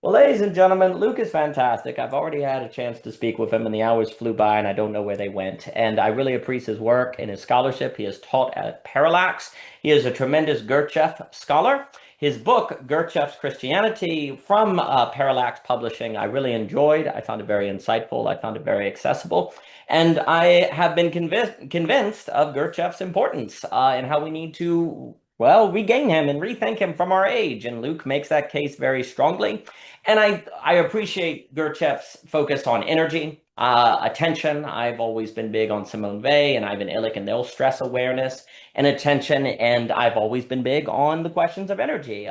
Well, ladies and gentlemen, Luke is fantastic. I've already had a chance to speak with him, and the hours flew by, and I don't know where they went. And I really appreciate his work and his scholarship. He has taught at Parallax. He is a tremendous Gurdjieff scholar. His book, Gurdjieff's Christianity, from Parallax Publishing, I really enjoyed. I found it very insightful. I found it very accessible. And I have been convinced of Gurdjieff's importance and how we need to, well, regain him and rethink him from our age. And Luke makes that case very strongly. And I appreciate Gurdjieff's focus on energy, attention. I've always been big on Simone Weil and Ivan Illich and their stress awareness and attention. And I've always been big on the questions of energy.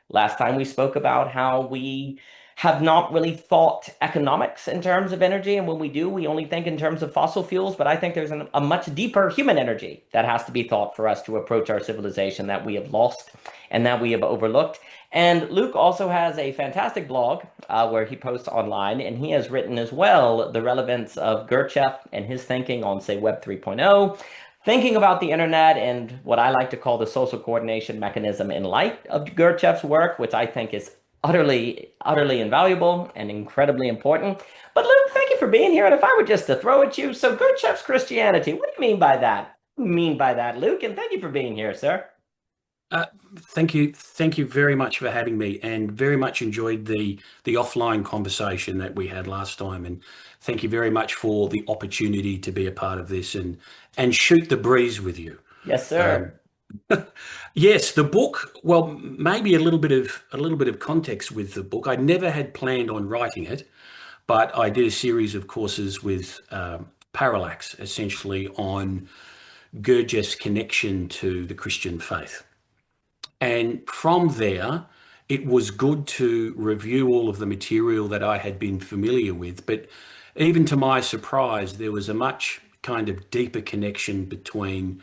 Last time we spoke about how we have not really thought economics in terms of energy. And when we do, we only think in terms of fossil fuels. But I think there's a much deeper human energy that has to be thought for us to approach our civilization that we have lost and that we have overlooked. And Luke also has a fantastic blog where he posts online, and he has written as well the relevance of Gurdjieff and his thinking on, say, Web 3.0, thinking about the internet and what I like to call the social coordination mechanism in light of Gurdjieff's work, which I think is utterly invaluable and incredibly important. But Luke, thank you for being here. And if I were just to throw at you, so Gurdjieff's Christianity, what do you mean by that? What do you mean by that, Luke? And thank you for being here, sir. Uh, thank you very much for having me, and very much enjoyed the offline conversation that we had last time. And thank you very much for the opportunity to be a part of this and shoot the breeze with you. Yes, Um, sir. yes, the book. Well, maybe a little bit of context with the book. I never had planned on writing it, but I did a series of courses with Parallax, essentially on Gurdjieff's connection to the Christian faith. And from there, it was good to review all of the material that I had been familiar with. But even to my surprise, there was a much kind of deeper connection between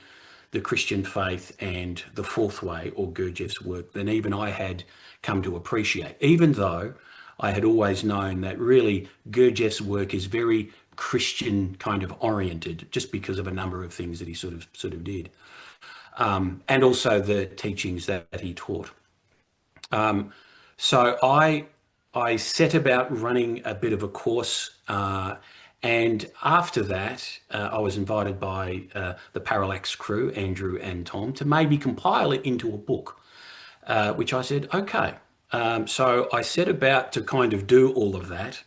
the Christian faith and the fourth way or Gurdjieff's work than even I had come to appreciate, even though I had always known that really Gurdjieff's work is very Christian kind of oriented, just because of a number of things that he sort of did, and also the teachings that he taught. Um, so I set about running a bit of a course, and after that, I was invited by the Parallax crew, Andrew and Tom, to maybe compile it into a book, which I said, okay. So I set about to kind of do all of that.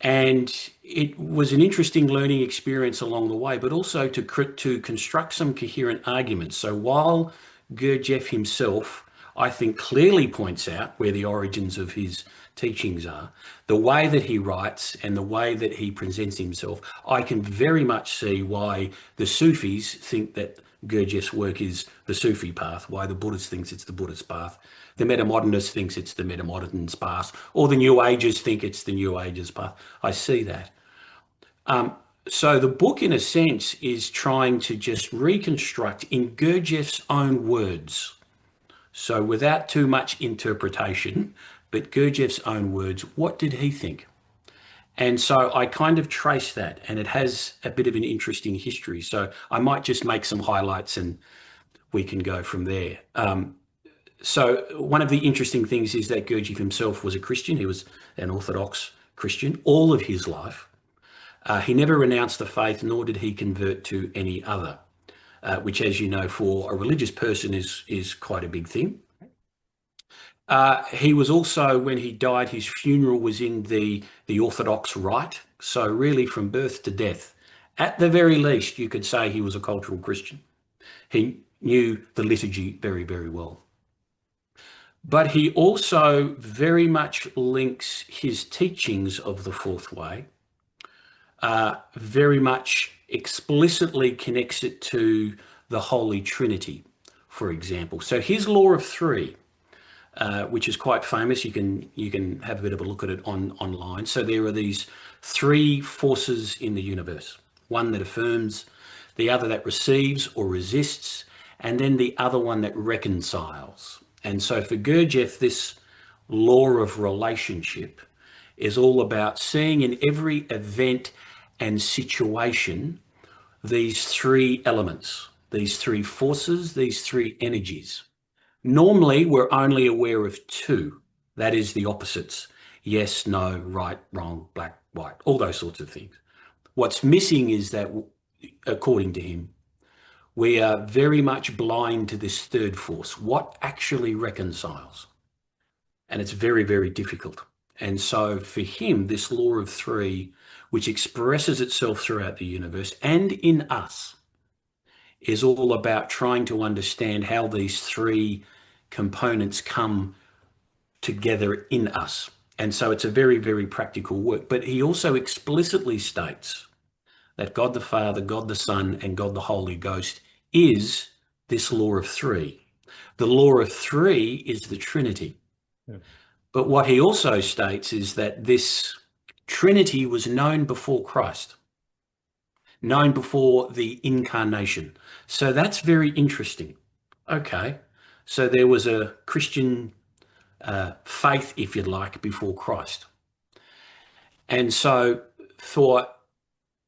And it was an interesting learning experience along the way, but also to construct some coherent arguments. So while Gurdjieff himself, I think, clearly points out where the origins of his teachings are, the way that he writes and the way that he presents himself, I can very much see why the Sufis think that Gurdjieff's work is the Sufi path, why the Buddhist thinks it's the Buddhist path, the metamodernist thinks it's the metamodernist path, or the New Agers think it's the New Agers path. I see that. Um, so the book, in a sense, is trying to just reconstruct in Gurdjieff's own words. So without too much interpretation, but Gurdjieff's own words, what did he think? And so I kind of trace that, and it has a bit of an interesting history. So I might just make some highlights and we can go from there. So one of the interesting things is that Gurdjieff himself was a Christian. He was an Orthodox Christian all of his life. He never renounced the faith, nor did he convert to any other, which, as you know, for a religious person is quite a big thing. He was also, when he died, his funeral was in the Orthodox rite. So really, from birth to death, at the very least, you could say he was a cultural Christian. He knew the liturgy very, very well. But he also very much links his teachings of the fourth way, very much explicitly connects it to the Holy Trinity, for example. So his law of three, which is quite famous, you can have a bit of a look at it online. So there are these three forces in the universe: one that affirms, the other that receives or resists, and then the other one that reconciles. And so for Gurdjieff, this law of relationship is all about seeing in every event and situation these three elements, these three forces, these three energies. Normally, we're only aware of two, That is the opposites. Yes, no, right, wrong, black, white, all those sorts of things. What's missing is that, according to him, we are very much blind to this third force. What actually reconciles? And it's very, very difficult. And so for him, this law of three, which expresses itself throughout the universe and in us, is all about trying to understand how these three components come together in us. And so it's a very, very practical work. But he also explicitly states that God the Father, God the Son, and God the Holy Ghost is this law of three. The law of three is the Trinity. Yeah. But what he also states is that this Trinity was known before Christ, known before the incarnation. So that's very interesting. Okay, so there was a Christian faith, if you like, before Christ. And so for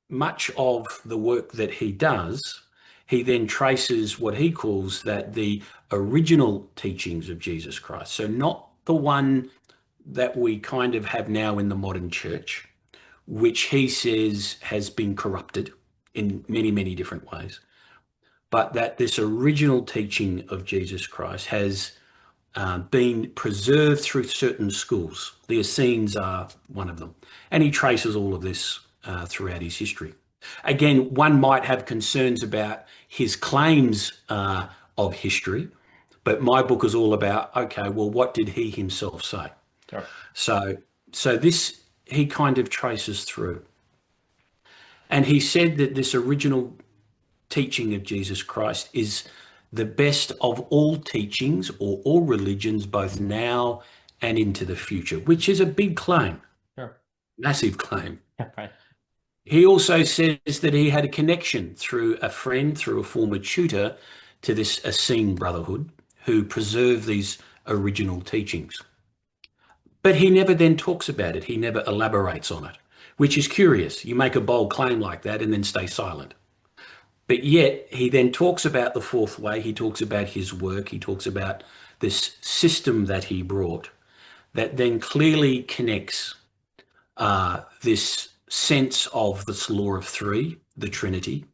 much of the work that he does, he then traces what he calls that the original teachings of Jesus Christ. So not the one that we kind of have now in the modern church, which he says has been corrupted in many, many different ways, but that this original teaching of Jesus Christ has been preserved through certain schools. The Essenes are one of them. And he traces all of this throughout his history. Again, one might have concerns about his claims of history, but my book is all about, okay, well, what did he himself say? Sure. So this, he kind of traces through. And he said that this original teaching of Jesus Christ is the best of all teachings or all religions, both now and into the future, which is a big claim, Sure. massive claim. Yeah, right. He also says that he had a connection through a friend, through a former tutor, to this Essene Brotherhood who preserved these original teachings. But he never then talks about it. He never elaborates on it, which is curious. You make a bold claim like that and then stay silent. But yet he then talks about the fourth way. He talks about his work. He talks about this system that he brought that then clearly connects this sense of this law of three, the Trinity,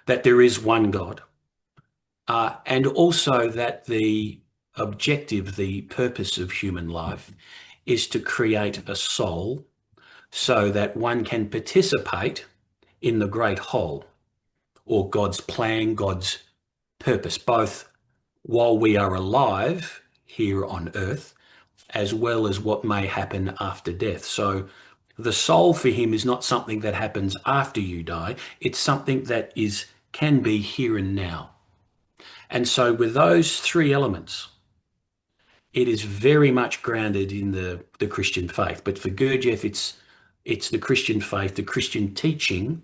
that there is one God, and also that the objective, the purpose of human life is to create a soul so that one can participate in the great whole, or God's plan, God's purpose, both while we are alive here on earth, as well as what may happen after death. So the soul for him is not something that happens after you die. It's something that can be here and now. And so with those three elements, it is very much grounded in the Christian faith. But for Gurdjieff, it's the Christian faith, the Christian teaching,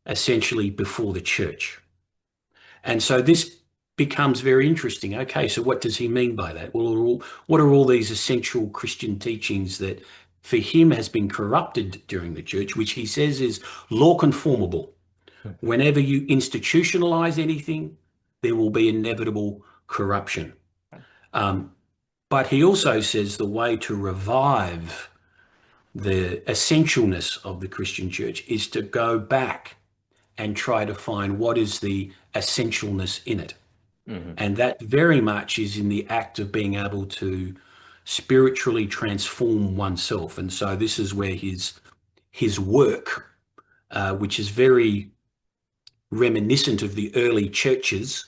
essentially before the church. And so this becomes very interesting. Okay, so what does he mean by that? Well, what are all these essential Christian teachings that for him has been corrupted during the church, which he says is law conformable? Whenever you institutionalize anything, there will be inevitable corruption. But he also says the way to revive the essentialness of the Christian church is to go back and try to find what is the essentialness in it. Mm-hmm. And that very much is in the act of being able to spiritually transform oneself. And so this is where his work, which is very reminiscent of the early churches,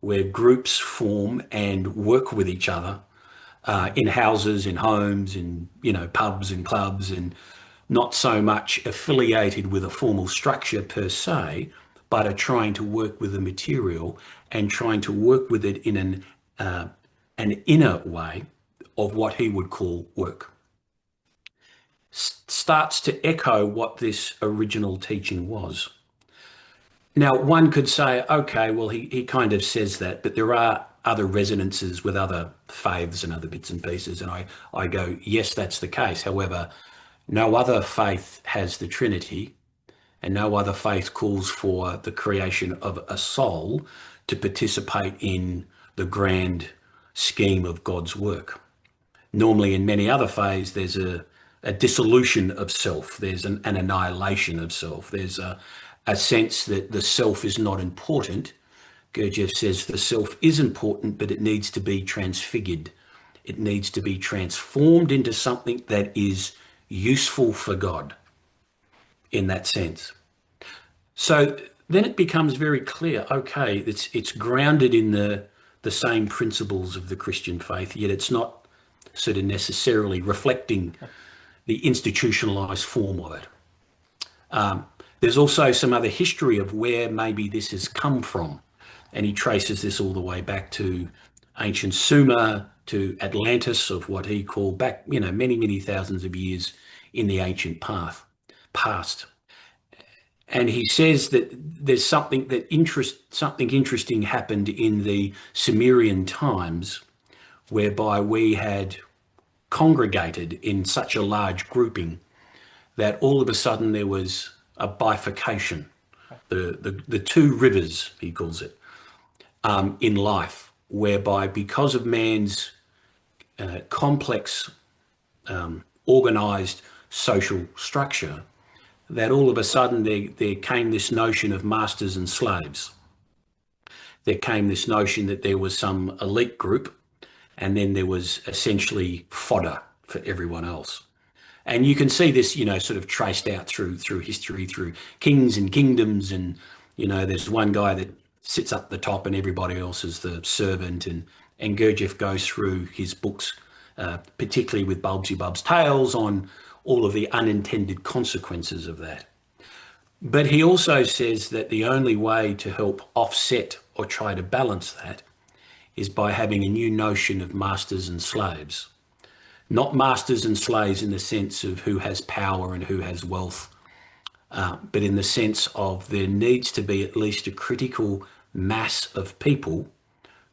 where groups form and work with each other in houses, in homes, in pubs and clubs, and not so much affiliated with a formal structure per se, but are trying to work with the material and trying to work with it in an inner way of what he would call work. Starts to echo what this original teaching was. Now, one could say, okay, well, he kind of says that, but there are other resonances with other faiths and other bits and pieces. And I go, yes, that's the case. However, no other faith has the Trinity, and no other faith calls for the creation of a soul to participate in the grand scheme of God's work. Normally, in many other faiths, there's a dissolution of self. There's an annihilation of self. There's a sense that the self is not important. Gurdjieff says the self is important, but it needs to be transfigured. It needs to be transformed into something that is useful for God in that sense. So then it becomes very clear, okay, it's grounded in the same principles of the Christian faith, yet it's not sort of necessarily reflecting the institutionalized form of it. There's also some other history of where maybe this has come from. And he traces this all the way back to ancient Sumer, to Atlantis, of what he called back, many, many thousands of years in the ancient past. And he says that there's something interesting happened in the Sumerian times, whereby we had congregated in such a large grouping that all of a sudden there was a bifurcation, the two rivers, he calls it, in life, whereby because of man's complex, organized social structure, that all of a sudden there came this notion of masters and slaves. There came this notion that there was some elite group, and then there was essentially fodder for everyone else. And you can see this, sort of traced out through history, through kings and kingdoms. And, there's one guy that sits up the top and everybody else is the servant. And Gurdjieff goes through his books, particularly with Bulbsy Bub's Tales, on all of the unintended consequences of that. But he also says that the only way to help offset or try to balance that is by having a new notion of masters and slaves. Not masters and slaves in the sense of who has power and who has wealth, but in the sense of there needs to be at least a critical mass of people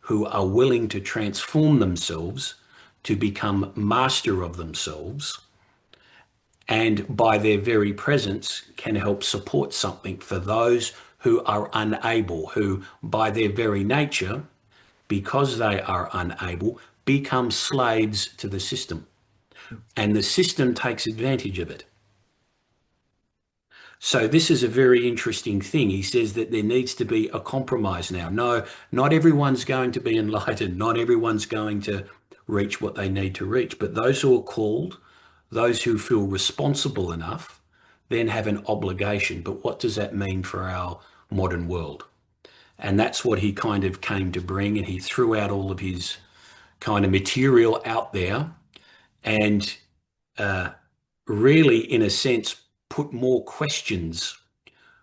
who are willing to transform themselves to become master of themselves, and by their very presence can help support something for those who are unable, who by their very nature, because they are unable, become slaves to the system. And the system takes advantage of it. So this is a very interesting thing. He says that there needs to be a compromise now. No, not everyone's going to be enlightened. Not everyone's going to reach what they need to reach. But those who are called, those who feel responsible enough, then have an obligation. But what does that mean for our modern world? And that's what he kind of came to bring. And he threw out all of his kind of material out there, and really, in a sense, put more questions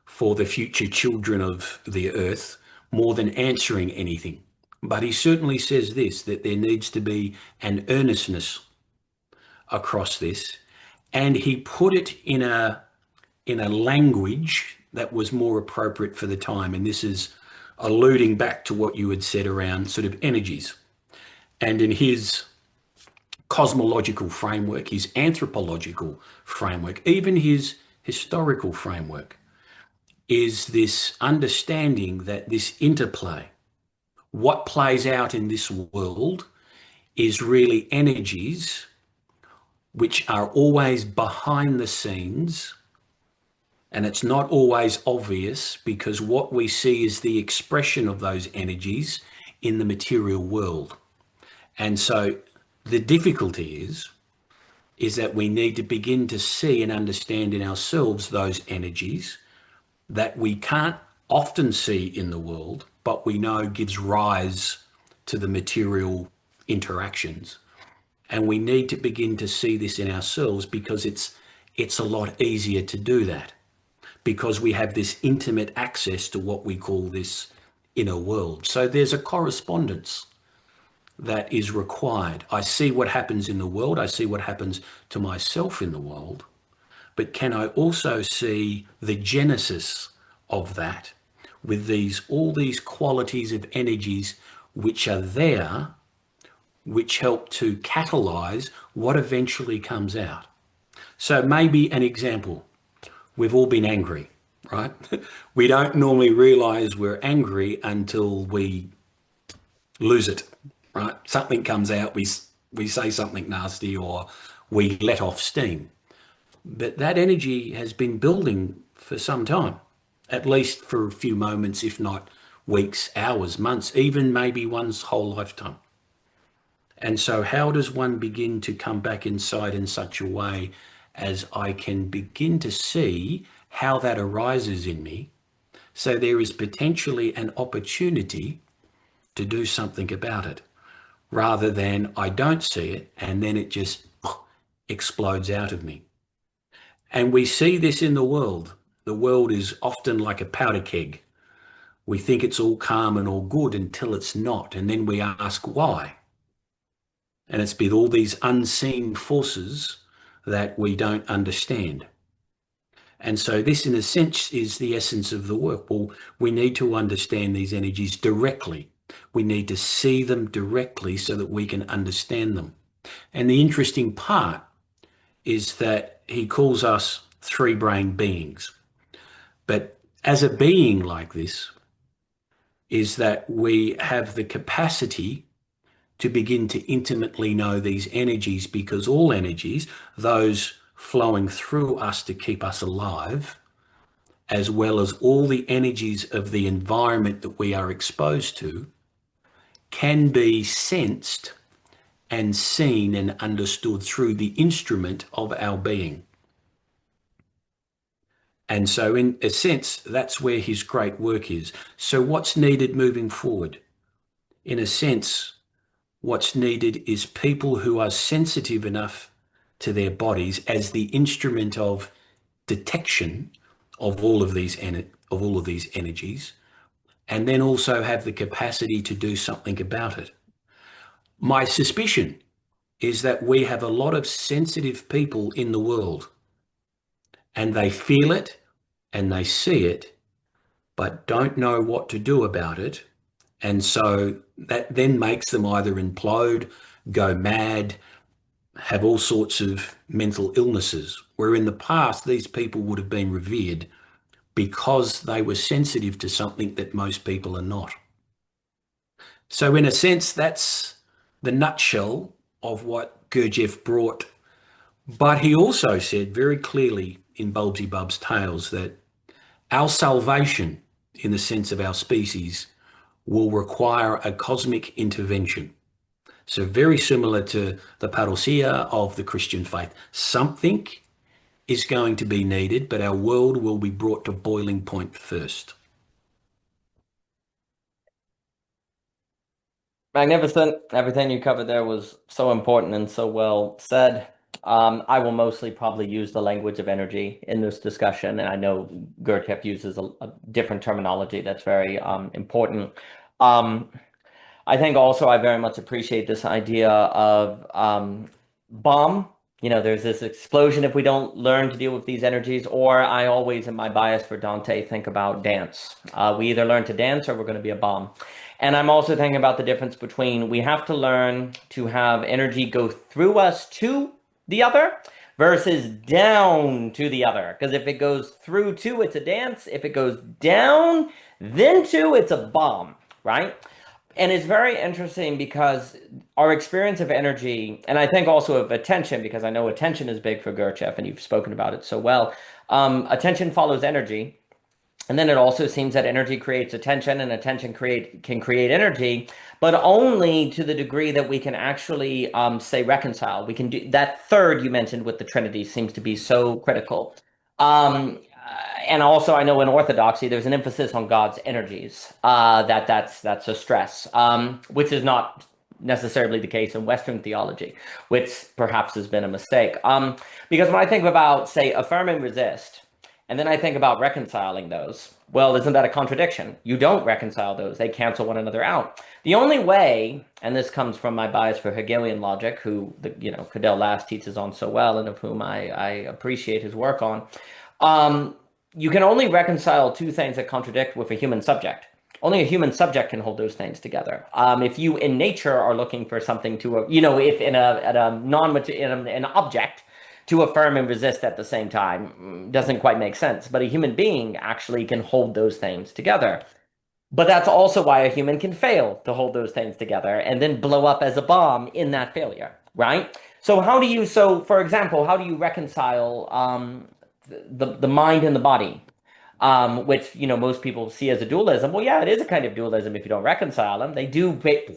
for the future children of the earth, more than answering anything. But he certainly says this, that there needs to be an earnestness across this. And he put it in a language that was more appropriate for the time. And this is alluding back to what you had said around sort of energies. And in his cosmological framework, his anthropological framework, even his historical framework, is this understanding that this interplay, what plays out in this world, is really energies which are always behind the scenes, and it's not always obvious, because what we see is the expression of those energies in the material world. And so the difficulty is that we need to begin to see and understand in ourselves those energies that we can't often see in the world, but we know gives rise to the material interactions. And we need to begin to see this in ourselves, because it's a lot easier to do that, because we have this intimate access to what we call this inner world. So there's a correspondence that is required. I see what happens in the world. I see what happens to myself in the world. But can I also see the genesis of that with all these qualities of energies which are there, which help to catalyze what eventually comes out? So maybe an example, we've all been angry, right? We don't normally realize we're angry until we lose it, right? Something comes out, we we say something nasty or we let off steam. But that energy has been building for some time, at least for a few moments, if not weeks, hours, months, even maybe one's whole lifetime. And so, how does one begin to come back inside in such a way as I can begin to see how that arises in me? So, there is potentially an opportunity to do something about it rather than I don't see it and then it just explodes out of me. And we see this in the world. The world is often like a powder keg. We think it's all calm and all good until it's not. And then we ask why. And it's with all these unseen forces that we don't understand. And so this, in a sense, is the essence of the work. Well, we need to understand these energies directly. We need to see them directly so that we can understand them. And the interesting part is that he calls us three-brain beings. But as a being like this, is that we have the capacity to begin to intimately know these energies, because all energies, those flowing through us to keep us alive, as well as all the energies of the environment that we are exposed to, can be sensed and seen and understood through the instrument of our being. And so, in a sense, that's where his great work is. So, what's needed moving forward? In a sense, what's needed is people who are sensitive enough to their bodies as the instrument of detection of all of these energies, and then also have the capacity to do something about it. My suspicion is that we have a lot of sensitive people in the world, and they feel it and they see it, but don't know what to do about it. And so that then makes them either implode, go mad, have all sorts of mental illnesses, where in the past these people would have been revered because they were sensitive to something that most people are not. So in a sense, that's the nutshell of what Gurdjieff brought. But he also said very clearly in Bulbsy Bub's Tales that our salvation, in the sense of our species, will require a cosmic intervention. So very similar to the parousia of the Christian faith. Something is going to be needed, but our world will be brought to boiling point first. Magnificent. Everything you covered there was so important and so well said. I will mostly probably use the language of energy in this discussion, and I know Gurdjieff uses a different terminology that's very important. Um, I think also I very much appreciate this idea of bomb. You know, there's this explosion if we don't learn to deal with these energies, or I always, in my bias for Dante, think about dance. We either learn to dance or we're going to be a bomb. And I'm also thinking about the difference between we have to learn to have energy go through us to the other versus down to the other. Because if it goes through to, it's a dance. If it goes down, then to, it's a bomb, right? And it's very interesting because our experience of energy, and I think also of attention, because I know attention is big for Gurdjieff, and you've spoken about it so well. Attention follows energy. And then it also seems that energy creates attention, and attention can create energy, but only to the degree that we can actually say reconcile. We can do that third you mentioned with the Trinity seems to be so critical. And also, I know in Orthodoxy there's an emphasis on God's energies. That's a stress, which is not necessarily the case in Western theology, which perhaps has been a mistake. Because when I think about, say, affirm and resist, and then I think about reconciling those. Well, isn't that a contradiction? You don't reconcile those. They cancel one another out. The only way, and this comes from my bias for Hegelian logic, who Cadell Last teaches on so well, and of whom I appreciate his work on. You can only reconcile two things that contradict with a human subject. Only a human subject can hold those things together. If you in nature are looking for something to, if in an object, to affirm and resist at the same time doesn't quite make sense. But a human being actually can hold those things together. But that's also why a human can fail to hold those things together and then blow up as a bomb in that failure. right? So how do you, so for example, how do you reconcile the mind and the body? Which most people see as a dualism. Well, yeah, it is a kind of dualism if you don't reconcile them. They do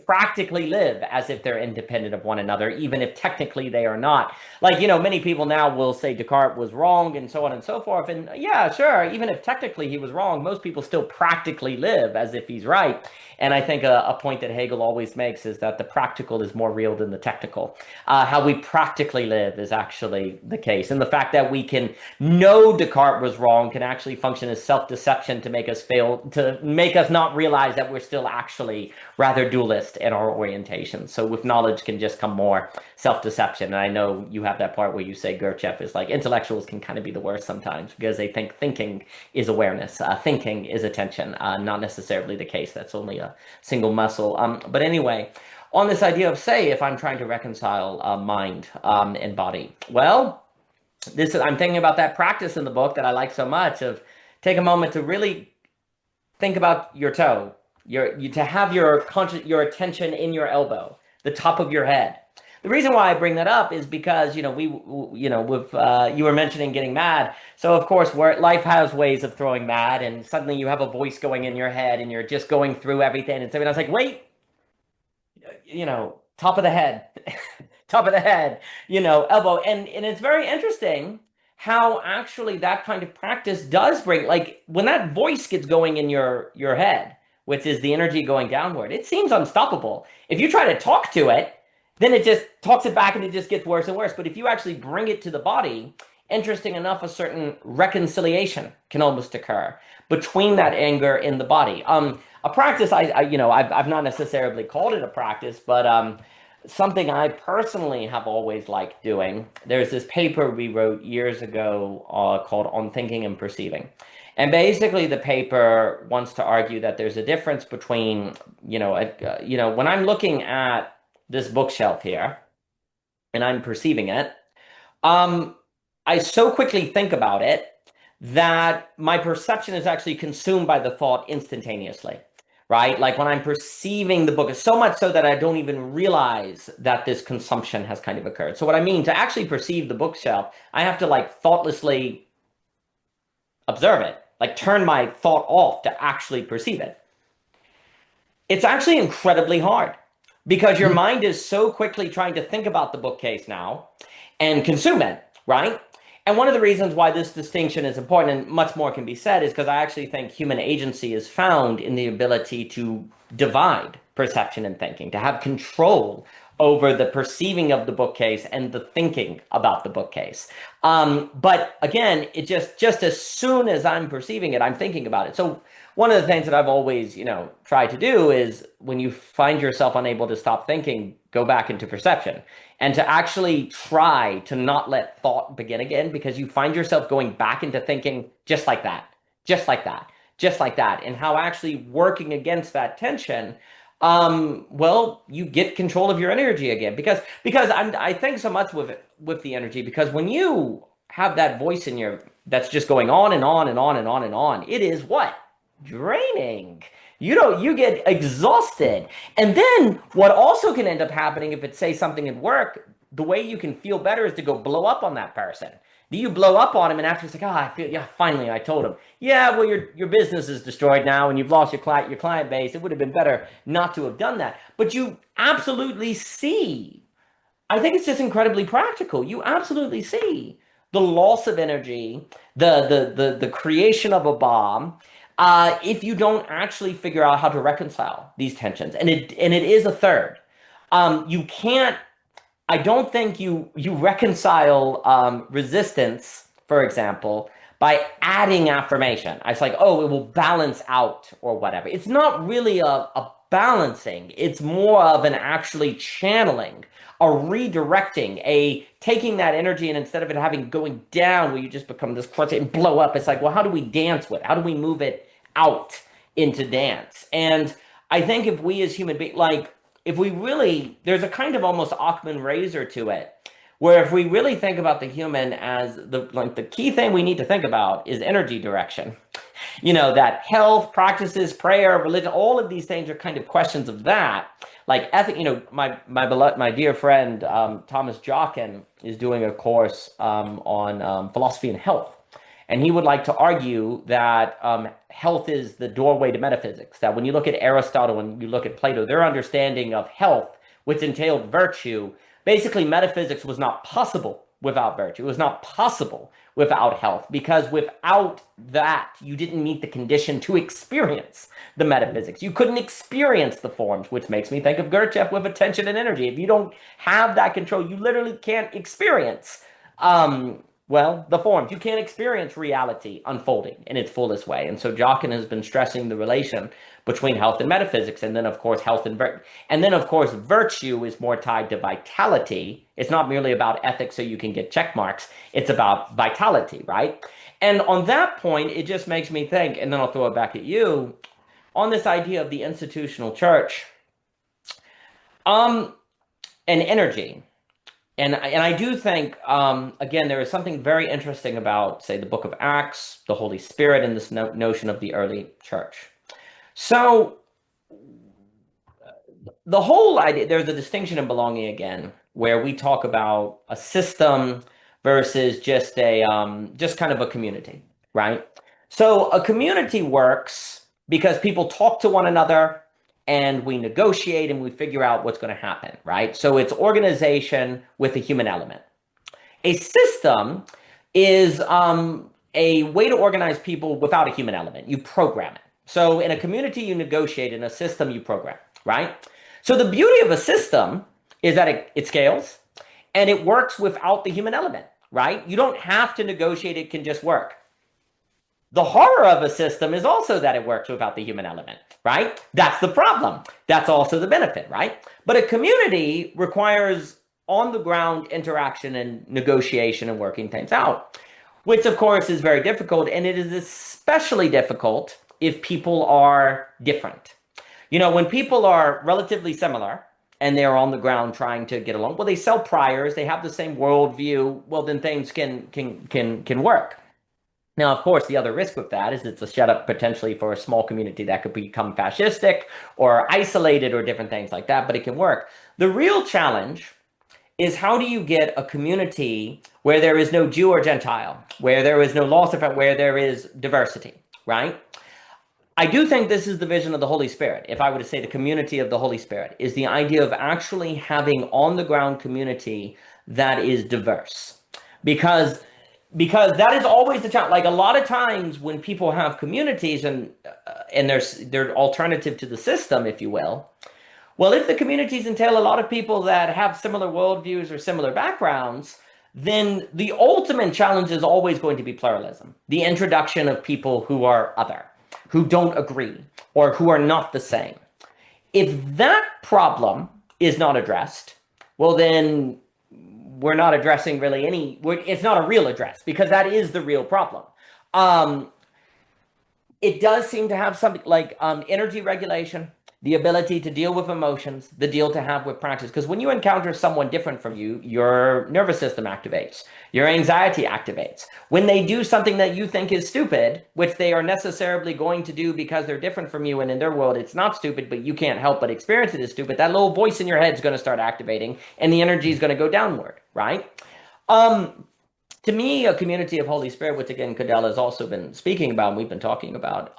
practically live as if they're independent of one another, even if technically they are not. Like, many people now will say Descartes was wrong and so on and so forth. And yeah, sure, even if technically he was wrong, most people still practically live as if he's right. And I think a point that Hegel always makes is that the practical is more real than the technical. How we practically live is actually the case. And the fact that we can know Descartes was wrong can actually function as self-deception to make us fail, to make us not realize that we're still actually rather dualist in our orientation. So with knowledge can just come more self-deception. And I know you have that part where you say Gurdjieff is like, intellectuals can kind of be the worst sometimes because they think thinking is awareness, thinking is attention, not necessarily the case. That's only a single muscle. But anyway, on this idea of, say, if I'm trying to reconcile mind and body, well, I'm thinking about that practice in the book that I like so much of take a moment to really think about your toe, to have your attention in your elbow, the top of your head. The reason why I bring that up is because with you were mentioning getting mad. So of course, where life has ways of throwing mad, and suddenly you have a voice going in your head, and you're just going through everything. And so I was like, wait, top of the head, top of the head, elbow. And it's very interesting how actually that kind of practice does bring, like when that voice gets going in your head, which is the energy going downward, it seems unstoppable. If you try to talk to it, then it just talks it back and it just gets worse and worse. But if you actually bring it to the body, interesting enough, a certain reconciliation can almost occur between that anger in the body. A practice I've not necessarily called it a practice, but something I personally have always liked doing. There's this paper we wrote years ago called On Thinking and Perceiving. And basically the paper wants to argue that there's a difference between, when I'm looking at this bookshelf here and I'm perceiving it, I so quickly think about it that my perception is actually consumed by the thought instantaneously, right? Like when I'm perceiving the book, so much so that I don't even realize that this consumption has kind of occurred. So what I mean, to actually perceive the bookshelf, I have to like thoughtlessly observe it, like turn my thought off to actually perceive it. It's actually incredibly hard because your mind is so quickly trying to think about the bookcase now and consume it, right? And one of the reasons why this distinction is important, and much more can be said, is because I actually think human agency is found in the ability to divide perception and thinking, to have control over the perceiving of the bookcase and the thinking about the bookcase. But again, it just as soon as I'm perceiving it, I'm thinking about it. So one of the things that I've always, tried to do is when you find yourself unable to stop thinking, go back into perception and to actually try to not let thought begin again, because you find yourself going back into thinking just like that, just like that, just like that. And how actually working against that tension, well, you get control of your energy again, because I think so much with the energy, because when you have that voice in that's just going on and on and on and on and on, it is what? Draining. You get exhausted. And then what also can end up happening if it's, say, something at work, the way you can feel better is to go blow up on that person. Do you blow up on him and after it's like, I feel, yeah, finally I told him. Yeah, well, your business is destroyed now and you've lost your client base. It would have been better not to have done that. But you absolutely see, I think it's just incredibly practical. You absolutely see the loss of energy, the creation of a bomb, if you don't actually figure out how to reconcile these tensions. And it is a third. You can't, I don't think you reconcile resistance, for example, by adding affirmation. It's like, oh, it will balance out or whatever. It's not really a balancing. It's more of an actually channeling, a redirecting, a taking that energy, and instead of it having going down where you just become this clutch and blow up, it's like, well, how do we dance with it? How do we move it out into dance? And I think if we as human beings, like, if we really, there's a kind of almost Occam's razor to it, where if we really think about the human as the key thing we need to think about is energy direction. That health, practices, prayer, religion, all of these things are kind of questions of that. Like ethic, my dear friend Thomas Jockin is doing a course on philosophy and health. And he would like to argue that health is the doorway to metaphysics. That when you look at Aristotle and you look at Plato, their understanding of health, which entailed virtue, basically metaphysics was not possible without virtue. It was not possible without health, because without that, you didn't meet the condition to experience the metaphysics. You couldn't experience the forms, which makes me think of Gurdjieff with attention and energy. If you don't have that control, you literally can't experience the forms. You can't experience reality unfolding in its fullest way. And so Jockin has been stressing the relation between health and metaphysics, and then of course virtue is more tied to vitality. It's not merely about ethics so you can get check marks. It's about vitality, right? And on that point, it just makes me think, and then I'll throw it back at you, on this idea of the institutional church, and energy. And I do think, again, there is something very interesting about, say, the Book of Acts, the Holy Spirit, and this notion of the early church. So the whole idea, there's a distinction in belonging again, where we talk about a system versus just kind of a community, right? So a community works because people talk to one another, and we negotiate and we figure out what's going to happen, right? So it's organization with a human element. A system is a way to organize people without a human element. You program it. So in a community, you negotiate. In a system, you program, right? So the beauty of a system is that it scales and it works without the human element, right? You don't have to negotiate. It can just work. The horror of a system is also that it works without the human element, right? That's the problem. That's also the benefit, right? But a community requires on-the-ground interaction and negotiation and working things out, which of course is very difficult. And it is especially difficult if people are different. When people are relatively similar and they're on the ground trying to get along, well, they sell priors, they have the same worldview, well, then things can work. Now, of course, the other risk with that is it's a setup potentially for a small community that could become fascistic or isolated or different things like that, but it can work. The real challenge is, how do you get a community where there is no Jew or Gentile, where there is no loss of it, where there is diversity, right? I do think this is the vision of the Holy Spirit. If I were to say the community of the Holy Spirit is the idea of actually having on-the-ground community that is diverse. Because that is always the challenge. Like a lot of times when people have communities and they're alternative to the system, if you will. Well, if the communities entail a lot of people that have similar worldviews or similar backgrounds, then the ultimate challenge is always going to be pluralism. The introduction of people who are other, who don't agree, or who are not the same. If that problem is not addressed, well, then we're not addressing really it's not a real address, because that is the real problem. It does seem to have something like energy regulation, the ability to deal with emotions, the deal to have with practice. Because when you encounter someone different from you, your nervous system activates, your anxiety activates. When they do something that you think is stupid, which they are necessarily going to do because they're different from you, and in their world it's not stupid, but you can't help but experience it as stupid, that little voice in your head is going to start activating, and the energy is going to go downward, right? To me, a community of Holy Spirit, which again Cadell has also been speaking about and we've been talking about,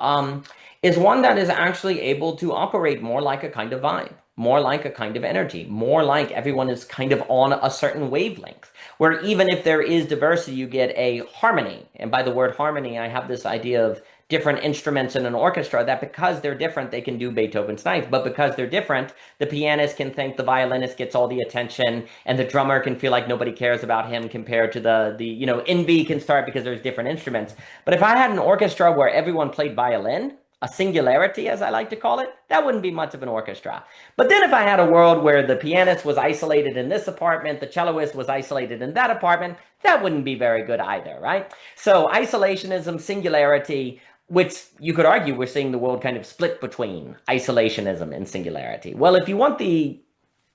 is one that is actually able to operate more like a kind of vibe, more like a kind of energy, more like everyone is kind of on a certain wavelength, where even if there is diversity, you get a harmony. And by the word harmony, I have this idea of different instruments in an orchestra, that because they're different, they can do Beethoven's Ninth. But because they're different, the pianist can think the violinist gets all the attention, and the drummer can feel like nobody cares about him, compared to the envy can start because there's different instruments. But if I had an orchestra where everyone played violin, a singularity, as I like to call it, that wouldn't be much of an orchestra. But then if I had a world where the pianist was isolated in this apartment, the celloist was isolated in that apartment, that wouldn't be very good either, right? So isolationism, singularity, which you could argue we're seeing the world kind of split between isolationism and singularity. Well, if you want the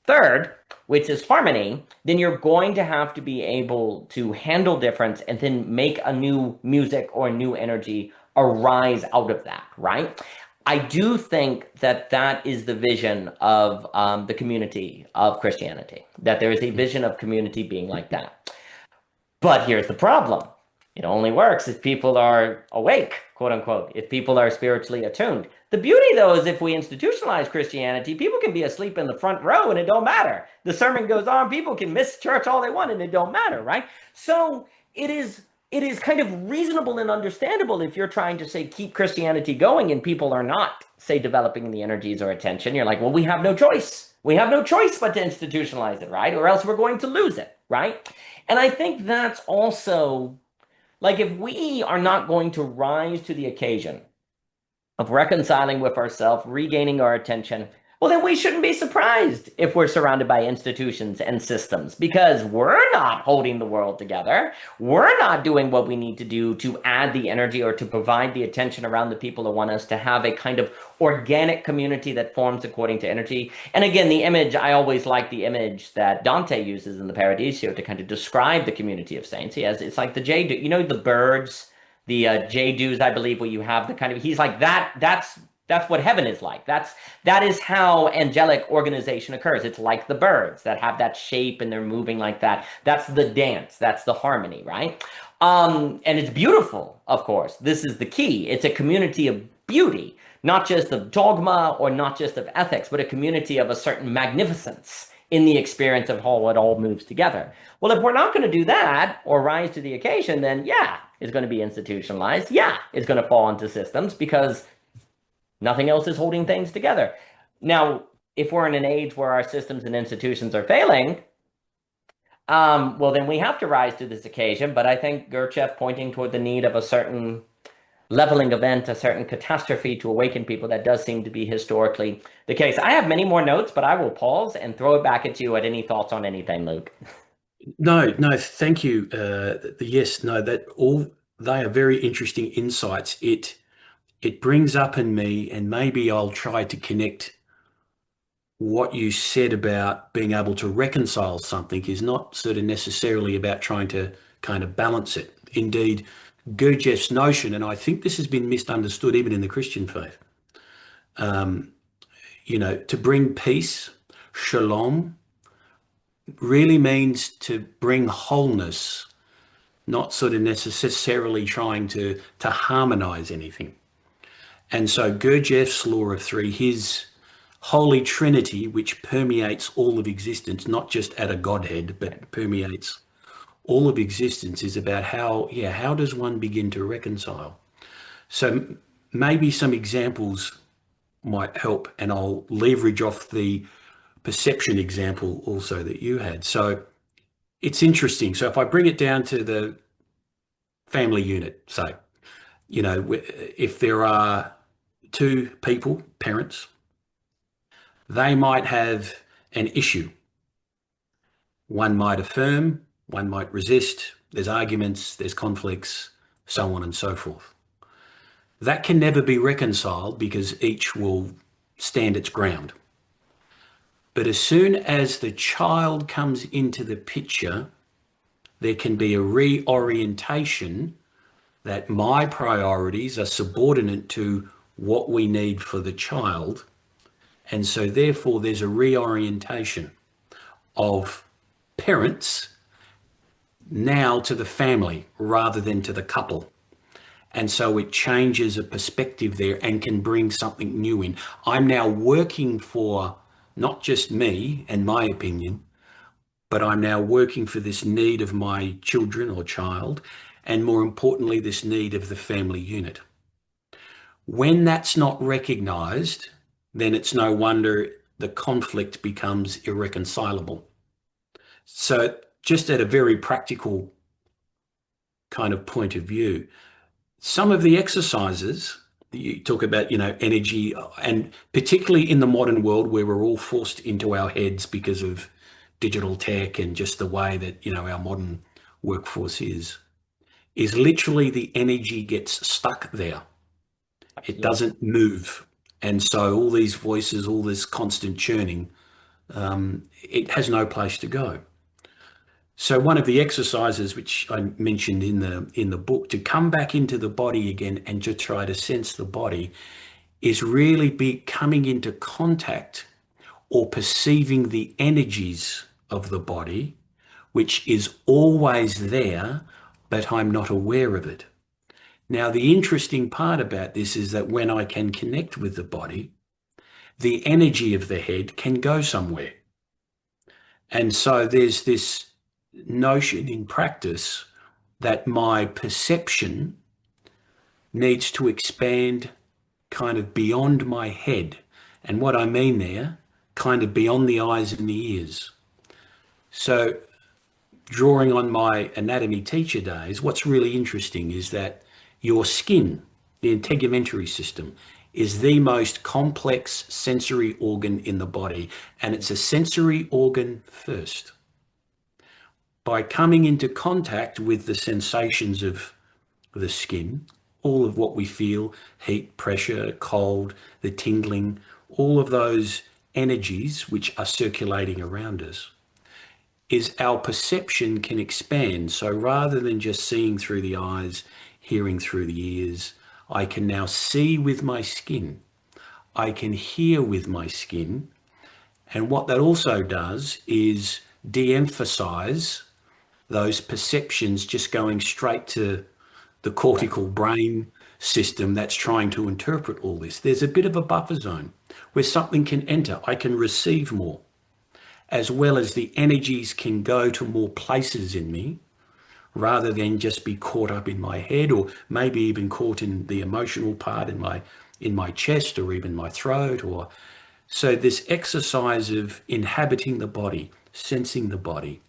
third, which is harmony, then you're going to have to be able to handle difference and then make a new music or a new energy arise out of that, right? I do think that that is the vision of the community of Christianity, that there is a vision of community being like that. But here's the problem. It only works if people are awake, quote unquote, if people are spiritually attuned. The beauty, though, is if we institutionalize Christianity, people can be asleep in the front row and it don't matter. The sermon goes on, people can miss church all they want and it don't matter, right? So it is kind of reasonable and understandable if you're trying to say keep Christianity going and people are not, say, developing the energies or attention. You're like, well, we have no choice. We have no choice but to institutionalize it, right? Or else we're going to lose it, right? And I think that's also like if we are not going to rise to the occasion of reconciling with ourselves, regaining our attention, well, then we shouldn't be surprised if we're surrounded by institutions and systems because we're not holding the world together. We're not doing what we need to do to add the energy or to provide the attention around the people who want us to have a kind of organic community that forms according to energy. And again, the image, I always like the image that Dante uses in the Paradiso to kind of describe the community of saints. He has, it's like the jade, you know, the birds, the jade, I believe, where you have the kind of, he's like that, that's what heaven is like. That is how angelic organization occurs. It's like the birds that have that shape and they're moving like that. That's the dance. That's the harmony, right? And it's beautiful, of course. This is the key. It's a community of beauty, not just of dogma or not just of ethics, but a community of a certain magnificence in the experience of how it all moves together. Well, if we're not going to do that or rise to the occasion, then yeah, it's going to be institutionalized. Yeah, it's going to fall into systems because nothing else is holding things together. Now, if we're in an age where our systems and institutions are failing, well, then we have to rise to this occasion. But I think Gurdjieff pointing toward the need of a certain leveling event, a certain catastrophe to awaken people, that does seem to be historically the case. I have many more notes, but I will pause and throw it back at you at any thoughts on anything, Luke. No, no, thank you. Yes, no, that all they are very interesting insights. It brings up in me, and maybe I'll try to connect what you said about being able to reconcile something is not sort of necessarily about trying to kind of balance it. Indeed, Gurdjieff's notion, and I think this has been misunderstood even in the Christian faith, to bring peace, shalom, really means to bring wholeness, not sort of necessarily trying to harmonize anything. And so Gurdjieff's law of three, his holy trinity, which permeates all of existence, not just at a godhead, but permeates all of existence, is about how does one begin to reconcile? So maybe some examples might help, and I'll leverage off the perception example also that you had. So it's interesting. So if I bring it down to the family unit, say, if there are two people, parents, they might have an issue. One might affirm, one might resist. There's arguments, there's conflicts, so on and so forth. That can never be reconciled because each will stand its ground. But as soon as the child comes into the picture, there can be a reorientation that my priorities are subordinate to what we need for the child. And so therefore there's a reorientation of parents now to the family rather than to the couple. And so it changes a perspective there and can bring something new in. I'm now working for not just me and my opinion, but I'm now working for this need of my children or child, and more importantly, this need of the family unit. When that's not recognized, then it's no wonder the conflict becomes irreconcilable. So just at a very practical kind of point of view, some of the exercises you talk about, energy, and particularly in the modern world where we're all forced into our heads because of digital tech and just the way that, our modern workforce is literally the energy gets stuck there. It Absolutely. doesn't move. And so all these voices, all this constant churning, it has no place to go. So one of the exercises which I mentioned in the book to come back into the body again and to try to sense the body is really be coming into contact or perceiving the energies of the body, which is always there, but I'm not aware of it. Now, the interesting part about this is that when I can connect with the body, the energy of the head can go somewhere. And so there's this notion in practice that my perception needs to expand kind of beyond my head. And what I mean there, kind of beyond the eyes and the ears. So drawing on my anatomy teacher days, what's really interesting is that your skin, the integumentary system, is the most complex sensory organ in the body, and it's a sensory organ first. By coming into contact with the sensations of the skin, all of what we feel, heat, pressure, cold, the tingling, all of those energies which are circulating around us, is our perception can expand. So rather than just seeing through the eyes, hearing through the ears, I can now see with my skin. I can hear with my skin. And what that also does is de-emphasize those perceptions just going straight to the Right. cortical brain system that's trying to interpret all this. There's a bit of a buffer zone where something can enter. I can receive more, as well as the energies can go to more places in me rather than just be caught up in my head, or maybe even caught in the emotional part in my chest or even my throat. Or so this exercise of inhabiting the body, sensing the body,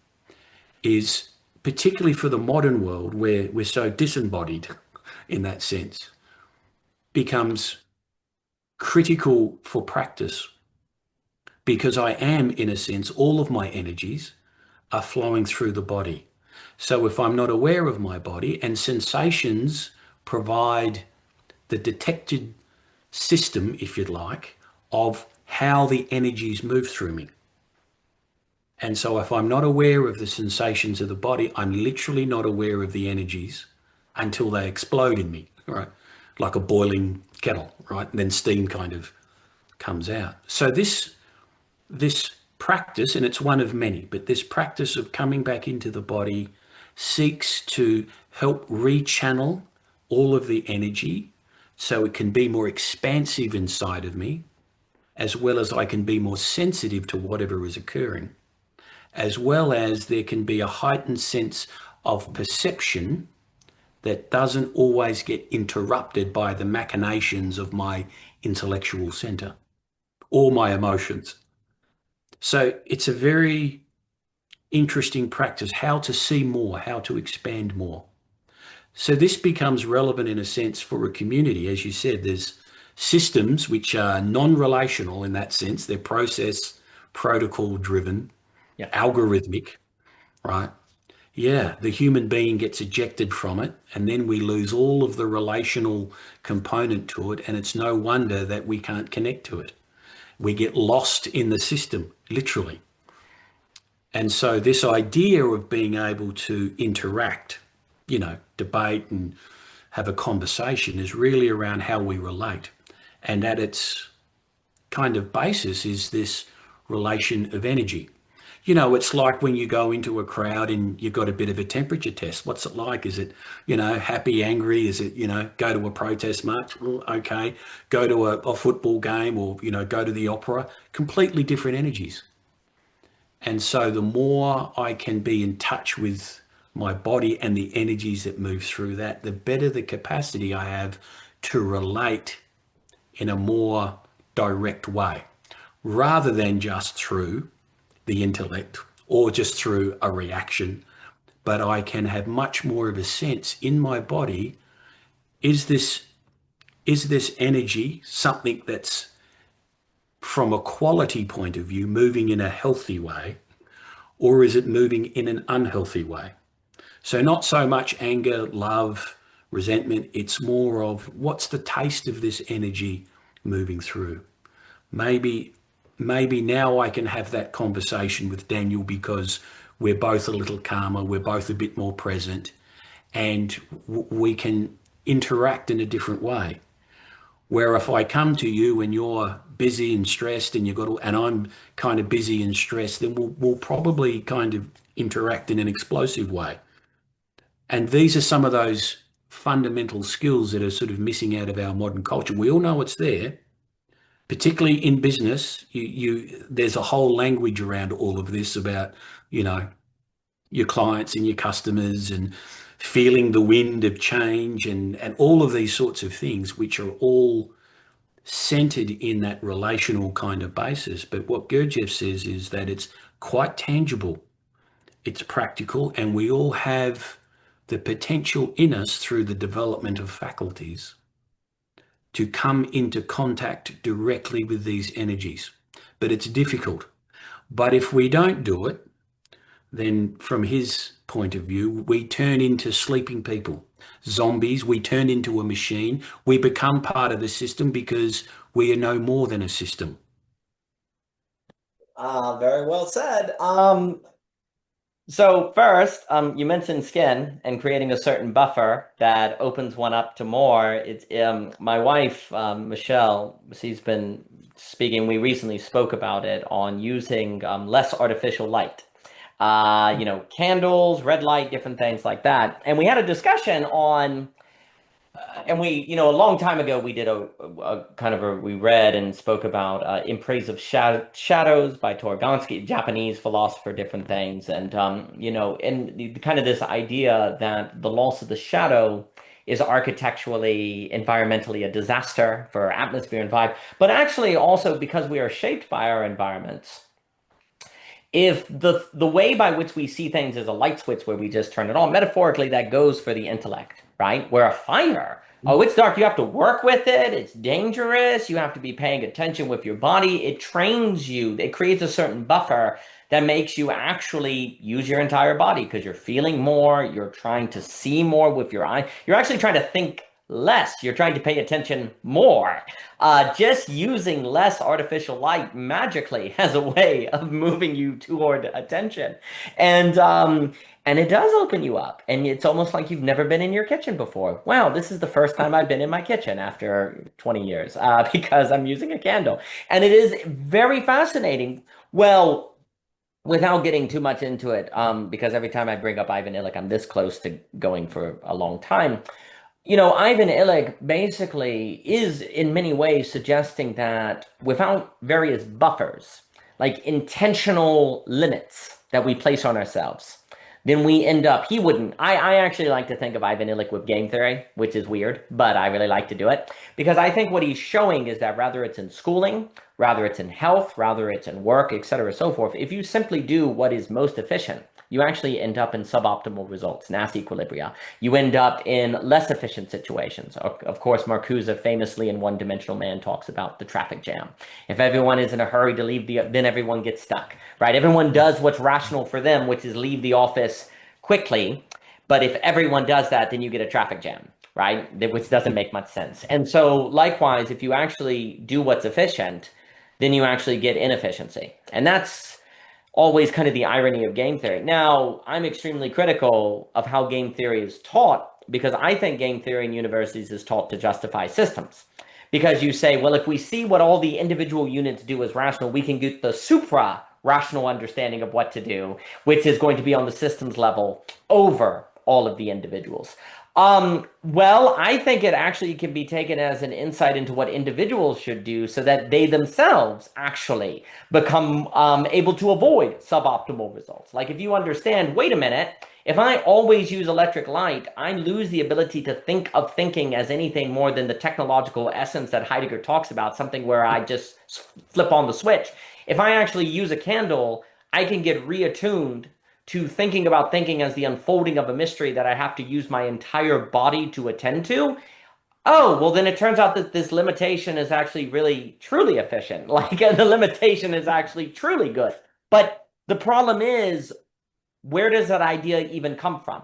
is particularly for the modern world where we're so disembodied in that sense, becomes critical for practice, because I am, in a sense, all of my energies are flowing through the body. So if I'm not aware of my body, and sensations provide the detected system, if you'd like, of how the energies move through me. And so if I'm not aware of the sensations of the body, I'm literally not aware of the energies until they explode in me, right? Like a boiling kettle, right? And then steam kind of comes out. So this practice, and it's one of many, but this practice of coming back into the body seeks to help rechannel all of the energy so it can be more expansive inside of me, as well as I can be more sensitive to whatever is occurring, as well as there can be a heightened sense of perception that doesn't always get interrupted by the machinations of my intellectual center or my emotions. So it's a very interesting practice, how to see more, how to expand more. So this becomes relevant in a sense for a community. As you said, there's systems which are non-relational in that sense. They're process, protocol driven, Yeah. algorithmic, right? Yeah, the human being gets ejected from it, and then we lose all of the relational component to it, and it's no wonder that we can't connect to it. We get lost in the system, literally. And so this idea of being able to interact, debate and have a conversation is really around how we relate. And at its kind of basis is this relation of energy. It's like when you go into a crowd and you've got a bit of a temperature test. What's it like? Is it, happy, angry? Is it, go to a protest march? Well, okay. Go to a football game, or, go to the opera. Completely different energies. And so the more I can be in touch with my body and the energies that move through that, the better the capacity I have to relate in a more direct way, rather than just through the intellect or just through a reaction. But I can have much more of a sense in my body. Is this energy something that's, from a quality point of view, moving in a healthy way, or is it moving in an unhealthy way? So not so much anger, love, resentment. It's more of, what's the taste of this energy moving through? Maybe now I can have that conversation with Daniel because we're both a little calmer, we're both a bit more present, and we can interact in a different way. Where if I come to you and you're busy and stressed and and I'm kind of busy and stressed, then we'll probably kind of interact in an explosive way. And these are some of those fundamental skills that are sort of missing out of our modern culture. We all know it's there, particularly in business. There's a whole language around all of this about, you know, your clients and your customers and feeling the wind of change and all of these sorts of things, which are all centered in that relational kind of basis. But what Gurdjieff says is that it's quite tangible, it's practical, and we all have the potential in us through the development of faculties to come into contact directly with these energies. But it's difficult. But if we don't do it, then from his point of view, we turn into sleeping people, zombies. We turn into a machine. We become part of the system because we are no more than a system. Very well said. So first, you mentioned skin and creating a certain buffer that opens one up to more. It's my wife, Michelle, she's been speaking. We recently spoke about it on using less artificial light. Candles, red light, different things like that. And we had a discussion on and we, a long time ago, we did we read and spoke about In Praise of Shadows by Torgansky, Japanese philosopher, different things. And, kind of this idea that the loss of the shadow is architecturally, environmentally a disaster for atmosphere and vibe, but actually also because we are shaped by our environments. If the way by which we see things is a light switch where we just turn it on, metaphorically, that goes for the intellect, right? Where a fire, oh, it's dark, you have to work with it, it's dangerous, you have to be paying attention with your body, it trains you, it creates a certain buffer that makes you actually use your entire body because you're feeling more, you're trying to see more with your eye, you're actually trying to think less, you're trying to pay attention more. Just using less artificial light magically has a way of moving you toward attention. And it does open you up. And it's almost like you've never been in your kitchen before. Wow, this is the first time I've been in my kitchen after 20 years because I'm using a candle. And it is very fascinating. Well, without getting too much into it, because every time I bring up Ivan Illich, I'm this close to going for a long time. Ivan Illich basically is in many ways suggesting that without various buffers, like intentional limits that we place on ourselves, then we end up, he wouldn't, I actually like to think of Ivan Illich with game theory, which is weird, but I really like to do it, because I think what he's showing is that rather it's in schooling, rather it's in health, rather it's in work, etc., so forth, if you simply do what is most efficient, you actually end up in suboptimal results, nasty equilibria. You end up in less efficient situations. Of course, Marcuse famously in One Dimensional Man talks about the traffic jam. If everyone is in a hurry to leave then everyone gets stuck, right? Everyone does what's rational for them, which is leave the office quickly. But if everyone does that, then you get a traffic jam, right? Which doesn't make much sense. And so likewise, if you actually do what's efficient, then you actually get inefficiency. And that's always kind of the irony of game theory. Now, I'm extremely critical of how game theory is taught because I think game theory in universities is taught to justify systems. Because you say, well, if we see what all the individual units do as rational, we can get the supra-rational understanding of what to do, which is going to be on the systems level over all of the individuals. Well, I think it actually can be taken as an insight into what individuals should do so that they themselves actually become able to avoid suboptimal results. Like if you understand, wait a minute, if I always use electric light, I lose the ability to think of thinking as anything more than the technological essence that Heidegger talks about, something where I just flip on the switch. If I actually use a candle, I can get reattuned to thinking about thinking as the unfolding of a mystery that I have to use my entire body to attend to. Oh, well, then it turns out that this limitation is actually really, truly efficient. Like the limitation is actually truly good. But the problem is, where does that idea even come from?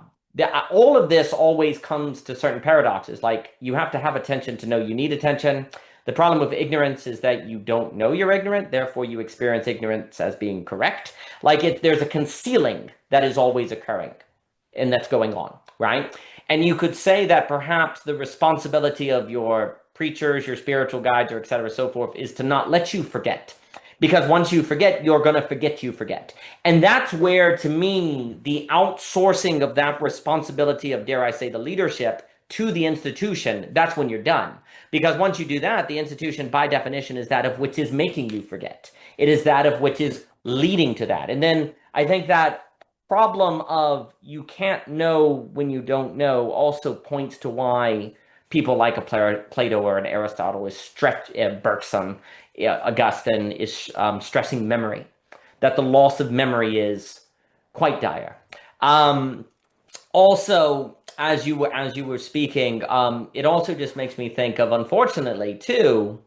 All of this always comes to certain paradoxes. Like you have to have attention to know you need attention. The problem with ignorance is that you don't know you're ignorant, therefore you experience ignorance as being correct. There's a concealing that is always occurring and that's going on, right? And you could say that perhaps the responsibility of your preachers, your spiritual guides, or et cetera, so forth, is to not let you forget. Because once you forget, you're going to forget you forget. And that's where, to me, the outsourcing of that responsibility of, dare I say, the leadership to the institution, that's when you're done. Because once you do that, the institution, by definition, is that of which is making you forget. It is that of which is leading to that. And then I think that problem of you can't know when you don't know also points to why people like a Plato or an Aristotle is Bergson, Augustine is stressing memory, that the loss of memory is quite dire. Also, as you were speaking, it also just makes me think of, unfortunately, too,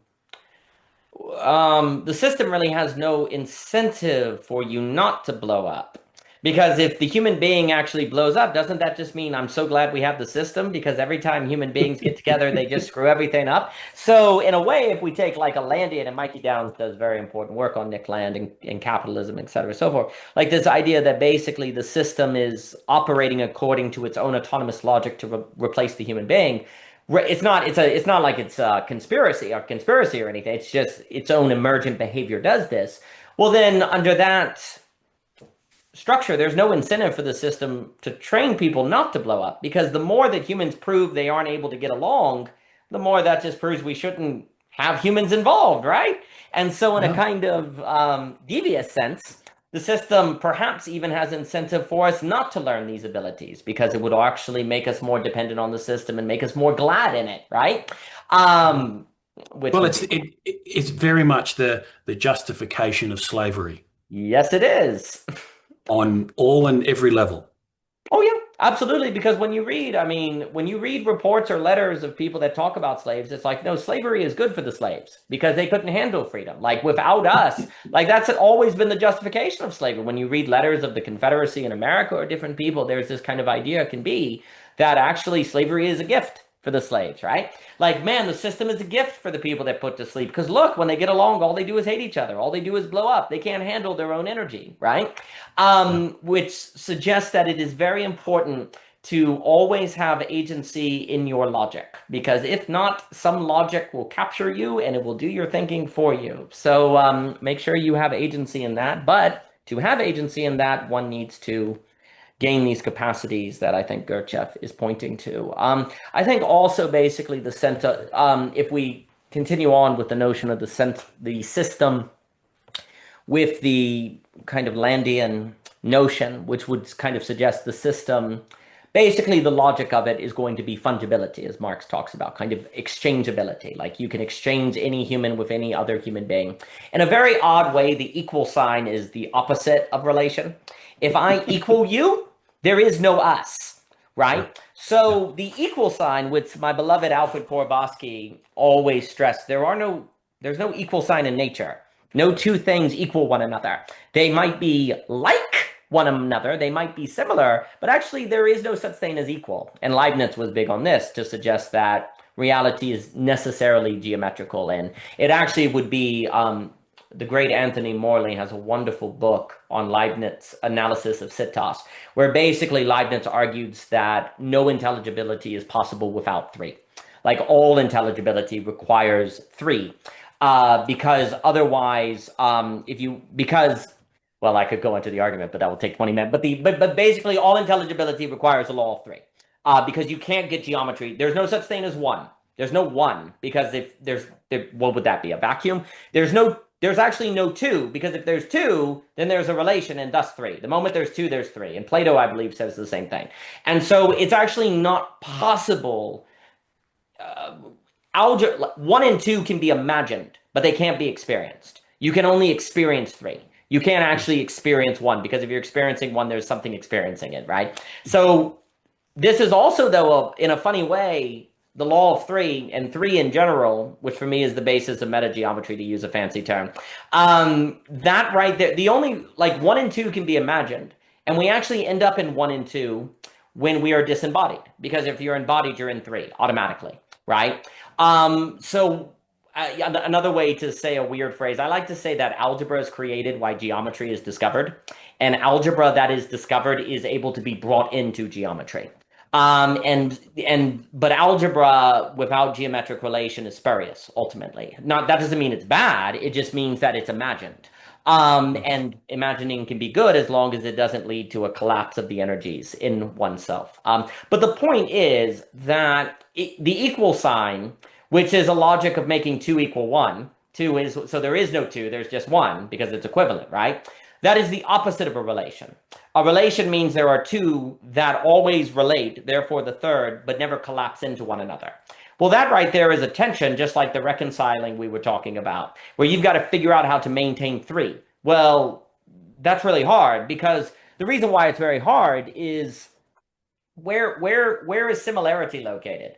the system really has no incentive for you not to blow up. Because if the human being actually blows up, doesn't that just mean I'm so glad we have the system? Because every time human beings get together, they just screw everything up. So in a way, if we take like a Landian, and Mikey Downs does very important work on Nick Land and capitalism, et cetera, so forth, like this idea that basically the system is operating according to its own autonomous logic to replace the human being. It's not like it's a conspiracy or anything. It's just its own emergent behavior does this. Well, then under that structure, there's no incentive for the system to train people not to blow up, because the more that humans prove they aren't able to get along, the more that just proves we shouldn't have humans involved, right? And so in a Yeah. kind of devious sense, the system perhaps even has incentive for us not to learn these abilities, because it would actually make us more dependent on the system and make us more glad in it, right? Which Well, would it's be, it's very much the justification of slavery yes, it is. on all and every level. Oh yeah, absolutely. Because when you read reports or letters of people that talk about slaves, it's like, no, slavery is good for the slaves because they couldn't handle freedom. Like without us, like that's always been the justification of slavery. When you read letters of the Confederacy in America or different people, there's this kind of idea can be that actually slavery is a gift for the slaves, right? Like, man, the system is a gift for the people that put to sleep. Because look, when they get along, all they do is hate each other. All they do is blow up. They can't handle their own energy, right? Yeah. Which suggests that it is very important to always have agency in your logic, because if not, some logic will capture you and it will do your thinking for you. So make sure you have agency in that. But to have agency in that, one needs to gain these capacities that I think Gurdjieff is pointing to. I think also basically the center, if we continue on with the notion of the system with the kind of Landian notion, which would kind of suggest the system, basically the logic of it is going to be fungibility, as Marx talks about, kind of exchangeability. Like you can exchange any human with any other human being. In a very odd way, the equal sign is the opposite of relation. If I equal you, there is no us, Sure. right? Yeah. So the equal sign, which my beloved Alfred Korbowski always stressed, there's no equal sign in nature. No two things equal one another. They might be like one another, they might be similar, but actually there is no such thing as equal. And Leibniz was big on this to suggest that reality is necessarily geometrical. And it actually would be the great Anthony Morley has a wonderful book on Leibniz analysis of Citas, where basically Leibniz argues that no intelligibility is possible without three. Like all intelligibility requires three, because otherwise, well, I could go into the argument, but that will take 20 minutes. But basically, all intelligibility requires a law of three, because you can't get geometry. There's no such thing as one. There's no one, because what would that be? A vacuum? There's actually no two, because if there's two, then there's a relation, and thus three. The moment there's two, there's three. And Plato, I believe, says the same thing. And so it's actually not possible. Algebra 1 and 2 can be imagined, but they can't be experienced. You can only experience three. You can't actually experience one, because if you're experiencing one, there's something experiencing it, right? So this is also, though, in a funny way, the law of three and three in general, which for me is the basis of metageometry, to use a fancy term. That right there, the only, like 1 and 2 can be imagined. And we actually end up in 1 and 2 when we are disembodied, because if you're embodied, you're in three automatically, right? So another way to say a weird phrase, I like to say that algebra is created while geometry is discovered, and algebra that is discovered is able to be brought into geometry. But algebra without geometric relation is spurious, ultimately. Not that doesn't mean it's bad, it just means that it's imagined. And imagining can be good as long as it doesn't lead to a collapse of the energies in oneself. But the point is that the equal sign, which is a logic of making two equal one, two is so there is no two, there's just one because it's equivalent, right? That is the opposite of a relation. A relation means there are two that always relate, therefore the third, but never collapse into one another. Well, that right there is a tension, just like the reconciling we were talking about, where you've got to figure out how to maintain three. Well, that's really hard because the reason why it's very hard is where is similarity located?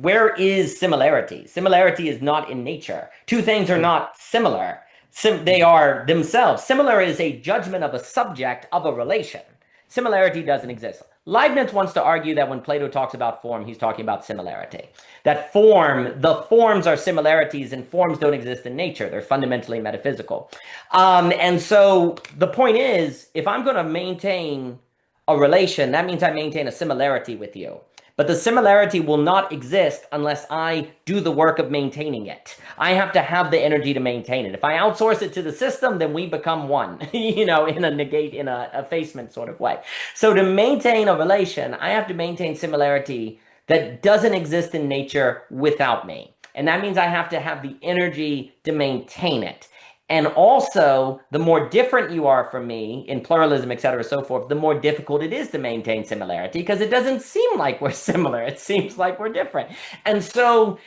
Where is similarity? Similarity is not in nature. Two things are not similar. They are themselves. Similar is a judgment of a subject of a relation. Similarity doesn't exist. Leibniz wants to argue that when Plato talks about form, he's talking about similarity. That the forms are similarities and forms don't exist in nature. They're fundamentally metaphysical. And so the point is, if I'm going to maintain a relation, that means I maintain a similarity with you. But the similarity will not exist unless I do the work of maintaining it. I have to have the energy to maintain it. If I outsource it to the system, then we become one, in a effacement sort of way. So to maintain a relation, I have to maintain similarity that doesn't exist in nature without me. And that means I have to have the energy to maintain it. And also, the more different you are from me in pluralism, et cetera, so forth, the more difficult it is to maintain similarity because it doesn't seem like we're similar. It seems like we're different. And so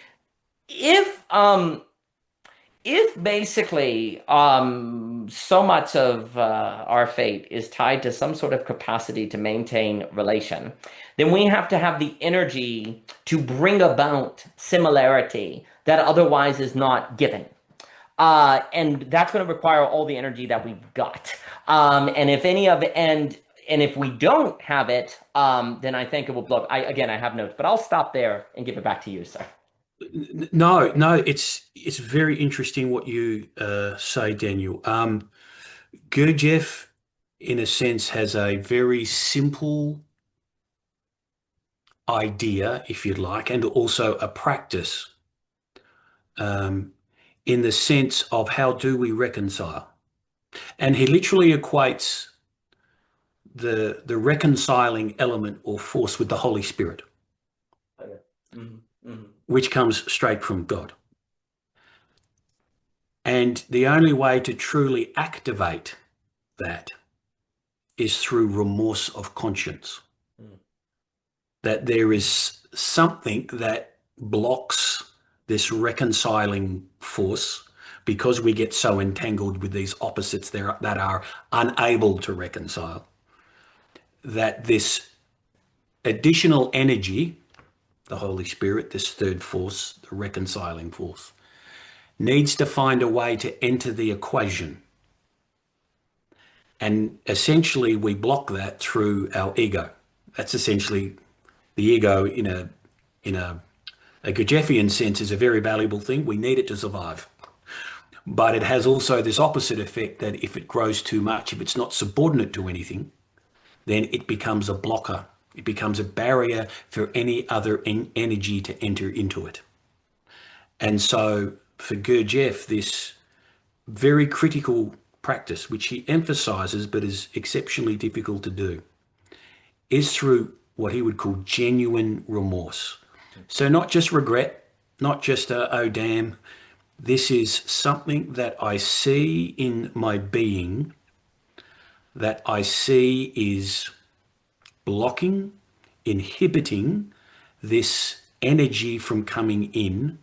if basically so much of our fate is tied to some sort of capacity to maintain relation, then we have to have the energy to bring about similarity that otherwise is not given. And that's going to require all the energy that we've got. And if any of it, and if we don't have it, then I think it will blow up. I have notes, but I'll stop there and give it back to you, sir. No, it's very interesting what you say, Daniel. Gurdjieff, in a sense, has a very simple idea, if you'd like, and also a practice, um, in the sense of how do we reconcile. And he literally equates the reconciling element or force with the Holy Spirit, Okay. Mhm, mhm. which comes straight from God. And the only way to truly activate that is through remorse of conscience. Mm. That there is something that blocks this reconciling force because we get so entangled with these opposites there that are unable to reconcile, that this additional energy, the Holy Spirit, this third force, the reconciling force, needs to find a way to enter the equation. And essentially we block that through our ego. That's essentially the ego in a Gurdjieffian sense is a very valuable thing. We need it to survive. But it has also this opposite effect that if it grows too much, if it's not subordinate to anything, then it becomes a blocker. It becomes a barrier for any other energy to enter into it. And so for Gurdjieff, this very critical practice, which he emphasizes but is exceptionally difficult to do, is through what he would call genuine remorse. So not just regret, not just oh damn, this is something that I see in my being that I see is blocking, inhibiting this energy from coming in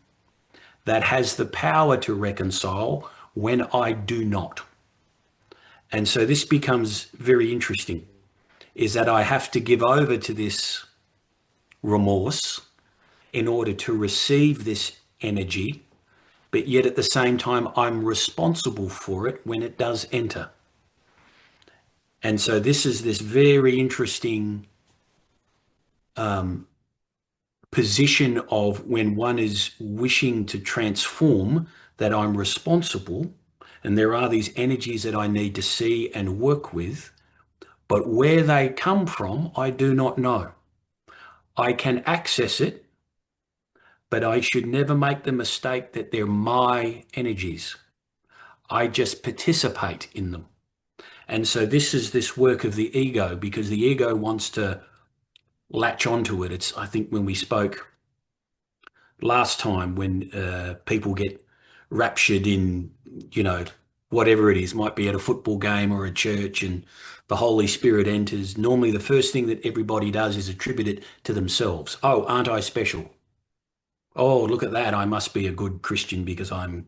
that has the power to reconcile when I do not. And so this becomes very interesting, is that I have to give over to this remorse in order to receive this energy, but yet at the same time, I'm responsible for it when it does enter. And so this is this very interesting position of when one is wishing to transform, that I'm responsible and there are these energies that I need to see and work with, but where they come from, I do not know. I can access it, but I should never make the mistake that they're my energies. I just participate in them. And so this is this work of the ego, because the ego wants to latch onto it. It's, I think, when we spoke last time, when people get raptured in, you know, whatever it is, might be at a football game or a church, and the Holy Spirit enters. Normally, the first thing that everybody does is attribute it to themselves. Oh, aren't I special? Oh, look at that. I must be a good Christian because I'm,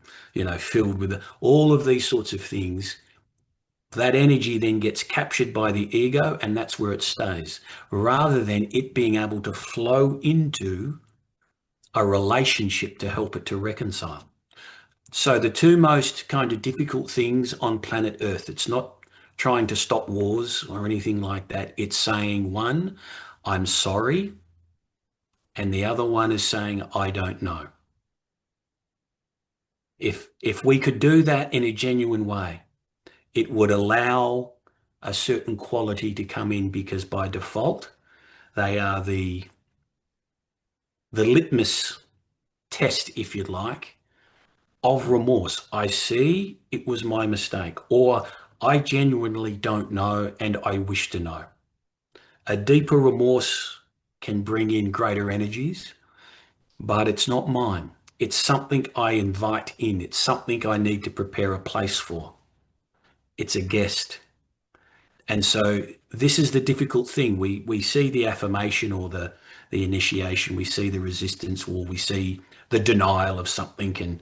filled with all of these sorts of things. That energy then gets captured by the ego, and that's where it stays, rather than it being able to flow into a relationship to help it to reconcile. So the two most kind of difficult things on planet Earth, it's not trying to stop wars or anything like that. It's saying, one, I'm sorry, and the other one is saying, I don't know. If we could do that in a genuine way, it would allow a certain quality to come in, because by default, they are the litmus test, if you'd like, of remorse. I see it was my mistake, or I genuinely don't know and I wish to know. A deeper remorse can bring in greater energies, but it's not mine. It's something I invite in. It's something I need to prepare a place for. It's a guest. And so this is the difficult thing. We see the affirmation or the initiation, we see the resistance, or we see the denial of something, and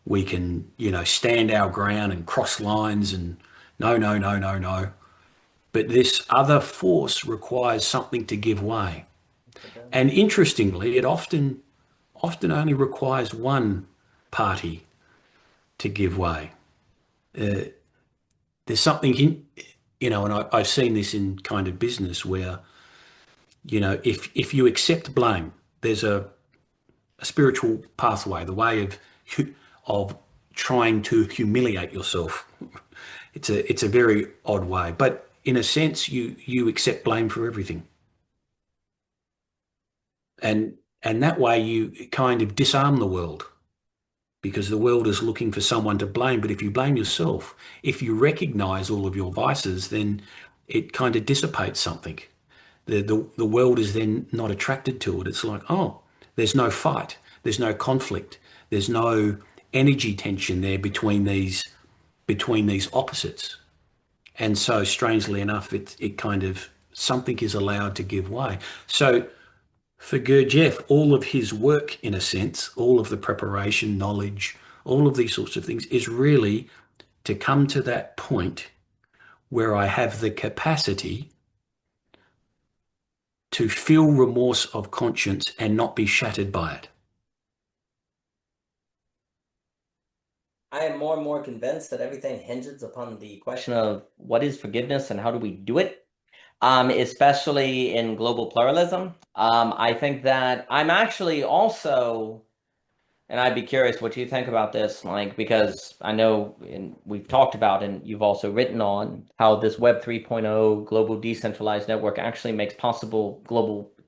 we can, stand our ground and cross lines and no, no, no, no, no. But this other force requires something to give way. And interestingly, it often only requires one party to give way. There's something and I've seen this in kind of business where, if you accept blame, there's a spiritual pathway, the way of trying to humiliate yourself. It's a very odd way, but in a sense, you accept blame for everything, and that way you kind of disarm the world, because the world is looking for someone to blame. But if you blame yourself, if you recognize all of your vices, then it kind of dissipates something. The world is then not attracted to it. It's like, oh, there's no fight, there's no conflict, there's no energy tension there between these opposites. And so strangely enough, it kind of, something is allowed to give way. So for Gurdjieff, all of his work, in a sense, all of the preparation, knowledge, all of these sorts of things, is really to come to that point where I have the capacity to feel remorse of conscience and not be shattered by it. I am more and more convinced that everything hinges upon the question of what is forgiveness and how do we do it, especially in global pluralism. I think that I'm actually also, and I'd be curious what you think about this, like, because I know we've talked about, and you've also written on how this Web 3.0 global decentralized network actually makes possible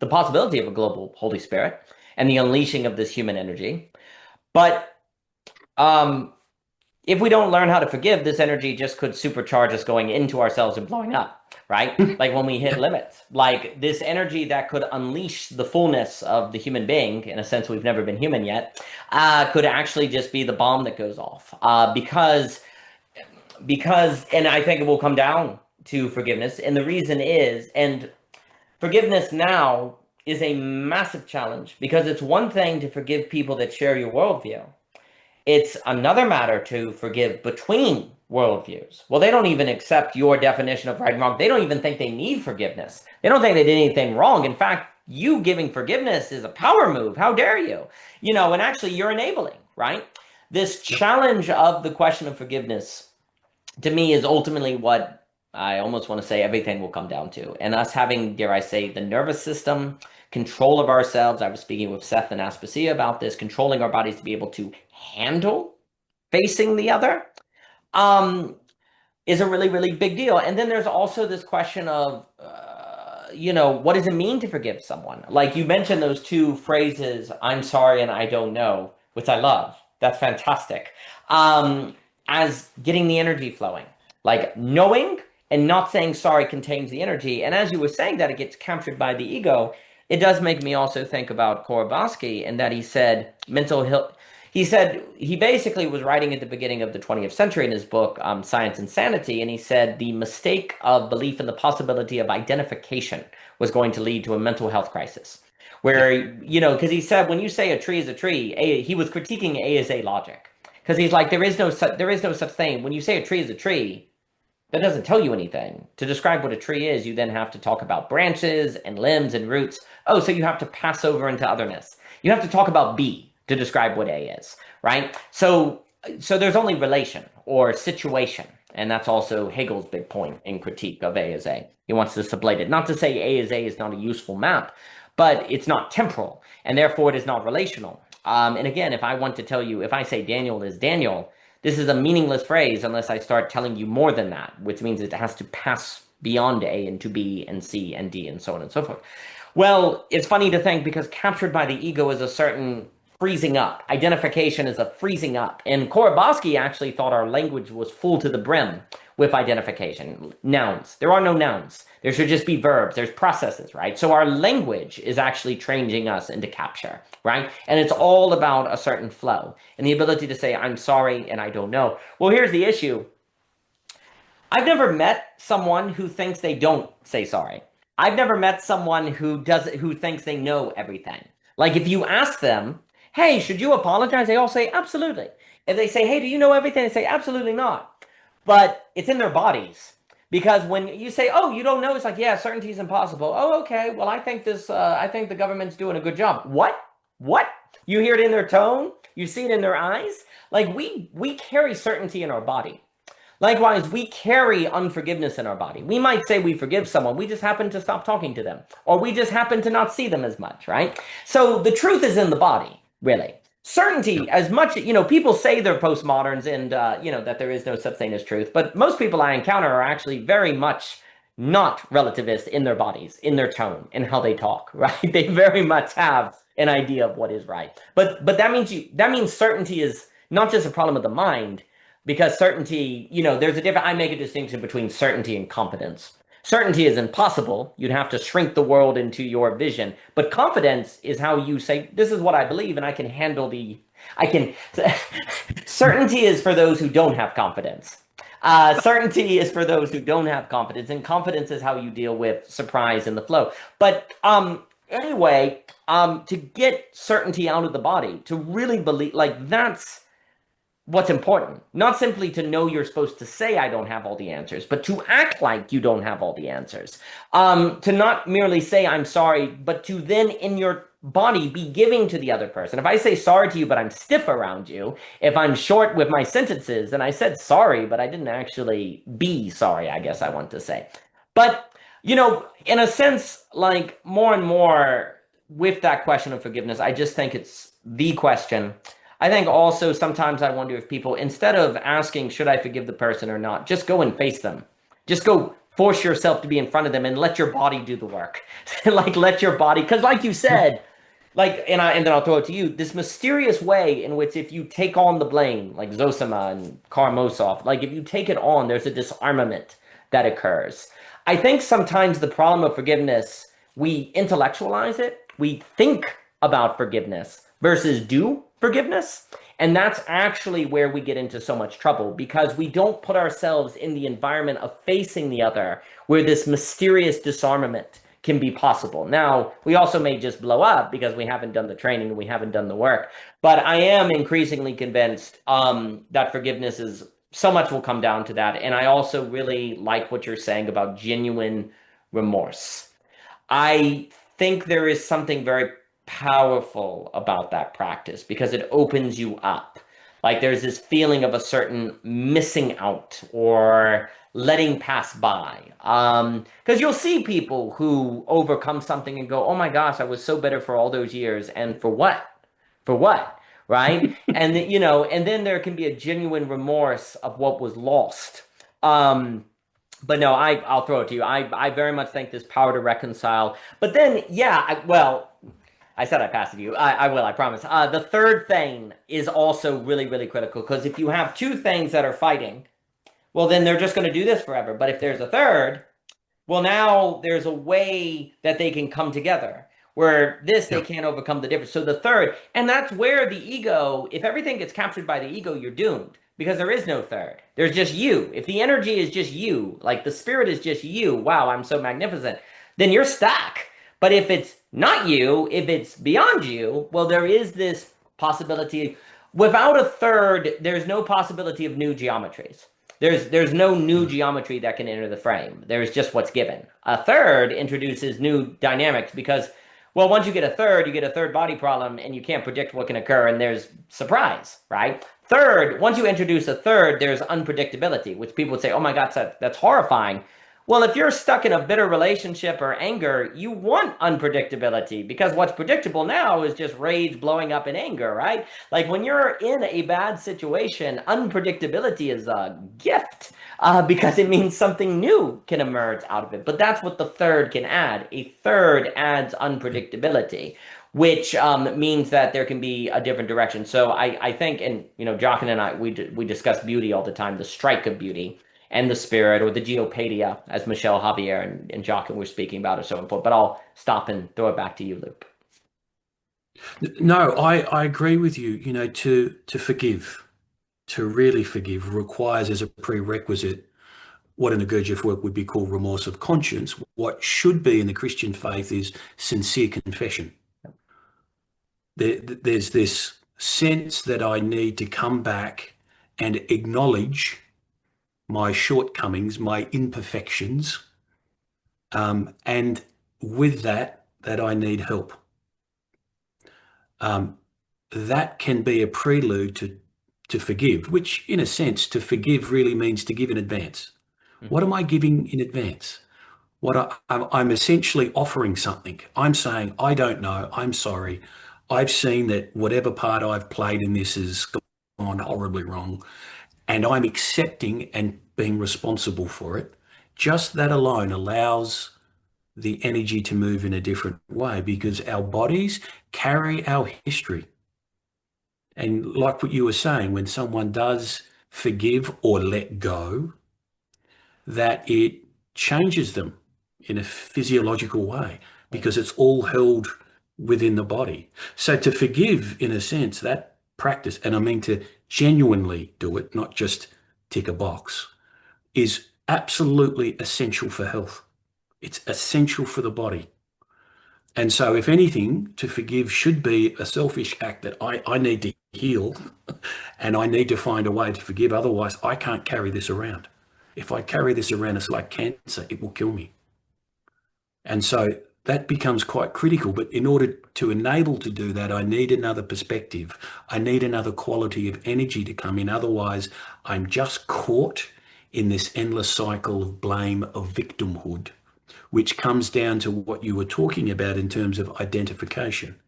the possibility of a global Holy Spirit and the unleashing of this human energy. But um, if we don't learn how to forgive, this energy just could supercharge us going into ourselves and blowing up, right? Like when we hit limits, like this energy that could unleash the fullness of the human being, in a sense we've never been human yet, could actually just be the bomb that goes off. Because, and I think it will come down to forgiveness. And the reason is, and forgiveness now is a massive challenge, because it's one thing to forgive people that share your worldview. It's another matter to forgive between worldviews. Well, they don't even accept your definition of right and wrong. They don't even think they need forgiveness. They don't think they did anything wrong. In fact, you giving forgiveness is a power move. How dare you? And actually you're enabling, right? This Yep. challenge of the question of forgiveness, to me, is ultimately what I almost want to say everything will come down to. And us having, dare I say, the nervous system, control of ourselves. I was speaking with Seth and Aspasia about this, controlling our bodies to be able to handle facing the other. Um, is a really, really big deal. And then there's also this question of, what does it mean to forgive someone? Like you mentioned those two phrases, I'm sorry and I don't know, which I love. That's fantastic. Um, as getting the energy flowing, like knowing and not saying sorry contains the energy. And as you were saying that it gets captured by the ego, it does make me also think about Kowalski and that he said mental health. He said he basically was writing at the beginning of the 20th century in his book, Science and Sanity, and he said the mistake of belief in the possibility of identification was going to lead to a mental health crisis. Yeah. Where, because he said when you say a tree is a tree, he was critiquing A is A logic. Because he's like, there is no such thing. When you say a tree is a tree, that doesn't tell you anything. To describe what a tree is, you then have to talk about branches and limbs and roots. Oh, so you have to pass over into otherness. You have to talk about B to describe what A is, right? So there's only relation or situation. And that's also Hegel's big point in critique of A as A. He wants to sublate it. Not to say A as A is not a useful map, but it's not temporal, and therefore it is not relational. And again, if I want to tell you, if I say Daniel is Daniel, this is a meaningless phrase unless I start telling you more than that, which means it has to pass beyond A into B and C and D and so on and so forth. Well, it's funny to think because captured by the ego is a certain freezing up. Identification is a freezing up. And Kowalski actually thought our language was full to the brim with identification. Nouns. There are no nouns. There should just be verbs. There's processes, right? So our language is actually changing us into capture, right? And it's all about a certain flow and the ability to say, I'm sorry and I don't know. Well, here's the issue. I've never met someone who thinks they don't say sorry. I've never met someone who thinks they know everything. Like if you ask them, "Hey, should you apologize?" They all say, "Absolutely." If they say, "Hey, do you know everything?" They say, "Absolutely not." But it's in their bodies. Because when you say, "Oh, you don't know," it's like, "Yeah, certainty is impossible." "Oh, okay. Well, I think the government's doing a good job." What? What? You hear it in their tone? You see it in their eyes? Like we carry certainty in our body. Likewise, we carry unforgiveness in our body. We might say we forgive someone, we just happen to stop talking to them, or we just happen to not see them as much, right? So the truth is in the body, really. Yeah. Certainty, as much, people say they're postmoderns and, that there is no such thing as truth, but most people I encounter are actually very much not relativist in their bodies, in their tone, in how they talk, right? They very much have an idea of what is right. But that means certainty is not just a problem of the mind, because certainty, there's a different, I make a distinction between certainty and confidence. Certainty is impossible. You'd have to shrink the world into your vision. But confidence is how you say, this is what I believe, and I can handle I can, certainty is for those who don't have confidence. Certainty is for those who don't have confidence, and confidence is how you deal with surprise in the flow. But anyway, to get certainty out of the body, to really believe, like that's what's important. Not simply to know you're supposed to say I don't have all the answers, but to act like you don't have all the answers. To not merely say I'm sorry, but to then in your body be giving to the other person. If I say sorry to you, but I'm stiff around you, if I'm short with my sentences, then I said sorry, but I didn't actually be sorry, I guess I want to say. But, in a sense, like more and more with that question of forgiveness, I just think it's the question. I think also sometimes I wonder if people, instead of asking, should I forgive the person or not, just go and face them. Just go force yourself to be in front of them and let your body do the work. Like let your body, because like you said, like, and then I'll throw it to you, this mysterious way in which if you take on the blame, like Zosima and Karamosov, like if you take it on, there's a disarmament that occurs. I think sometimes the problem of forgiveness, we intellectualize it, we think about forgiveness versus do forgiveness. And that's actually where we get into so much trouble because we don't put ourselves in the environment of facing the other where this mysterious disarmament can be possible. Now, we also may just blow up because we haven't done the training and we haven't done the work. But I am increasingly convinced that forgiveness is so much will come down to that. And I also really like what you're saying about genuine remorse. I think there is something very powerful about that practice because it opens you up. Like there's this feeling of a certain missing out or letting pass by. Because you'll see people who overcome something and go, "Oh my gosh, I was so bitter for all those years, and for what? For what?" Right? And and then there can be a genuine remorse of what was lost. But no, I'll throw it to you. I very much think there's power to reconcile. But then, yeah, well, I said I passed it to you. I will, I promise. The third thing is also really, really critical because if you have two things that are fighting, well, then they're just going to do this forever. But if there's a third, well, now there's a way that they can come together. Where this, they Yeah. can't overcome the difference. So the third, and that's where the ego, if everything gets captured by the ego, you're doomed because there is no third. There's just you. If the energy is just you, like the spirit is just you, wow, I'm so magnificent, then you're stuck. But if it's not you, if it's beyond you, well, there is this possibility. Without a third, there's no possibility of new geometries. There's no new geometry that can enter the frame. There's just what's given. A third introduces new dynamics because, well, once you get a third body problem and you can't predict what can occur and there's surprise, right? Third, once you introduce a third, there's unpredictability, which people would say, oh my God, that's horrifying. Well, if you're stuck in a bitter relationship or anger, you want unpredictability because what's predictable now is just rage blowing up in anger, right? Like when you're in a bad situation, unpredictability is a gift because it means something new can emerge out of it. But that's what the third can add. A third adds unpredictability, which means that there can be a different direction. So I think, and Jochen and I, we discuss beauty all the time, the strike of beauty and the spirit or the geopadia, as Michelle Javier and Jochen were speaking about, is so important. But I'll stop and throw it back to you, Luke. No, I agree with you. To forgive, to really forgive requires as a prerequisite what in the Gurdjieff work would be called remorse of conscience. What should be in the Christian faith is sincere confession. There's this sense that I need to come back and acknowledge my shortcomings, my imperfections, and with that I need help. Um, that can be a prelude to forgive, which in a sense, to forgive really means to give in advance. What Mhm. am I giving in advance? I'm essentially offering something. I'm saying, I don't know. I'm sorry. I've seen that whatever part I've played in this has gone horribly wrong, and I'm accepting and being responsible for it. Just that alone allows the energy to move in a different way because our bodies carry our history. And like what you were saying, when someone does forgive or let go, that it changes them in a physiological way because it's all held within the body. So to forgive, in a sense, that practice, and I mean to genuinely do it, not just tick a box, is absolutely essential for health. It's essential for the body. And so, if anything, to forgive should be a selfish act that I need to heal and I need to find a way to forgive. Otherwise, I can't carry this around. If I carry this around, it's like cancer, it will kill me. And so that becomes quite critical. But in order to enable to do that, I need another perspective. I need another quality of energy to come in. Otherwise, I'm just caught in this endless cycle of blame, of victimhood, which comes down to what you were talking about in terms of identification.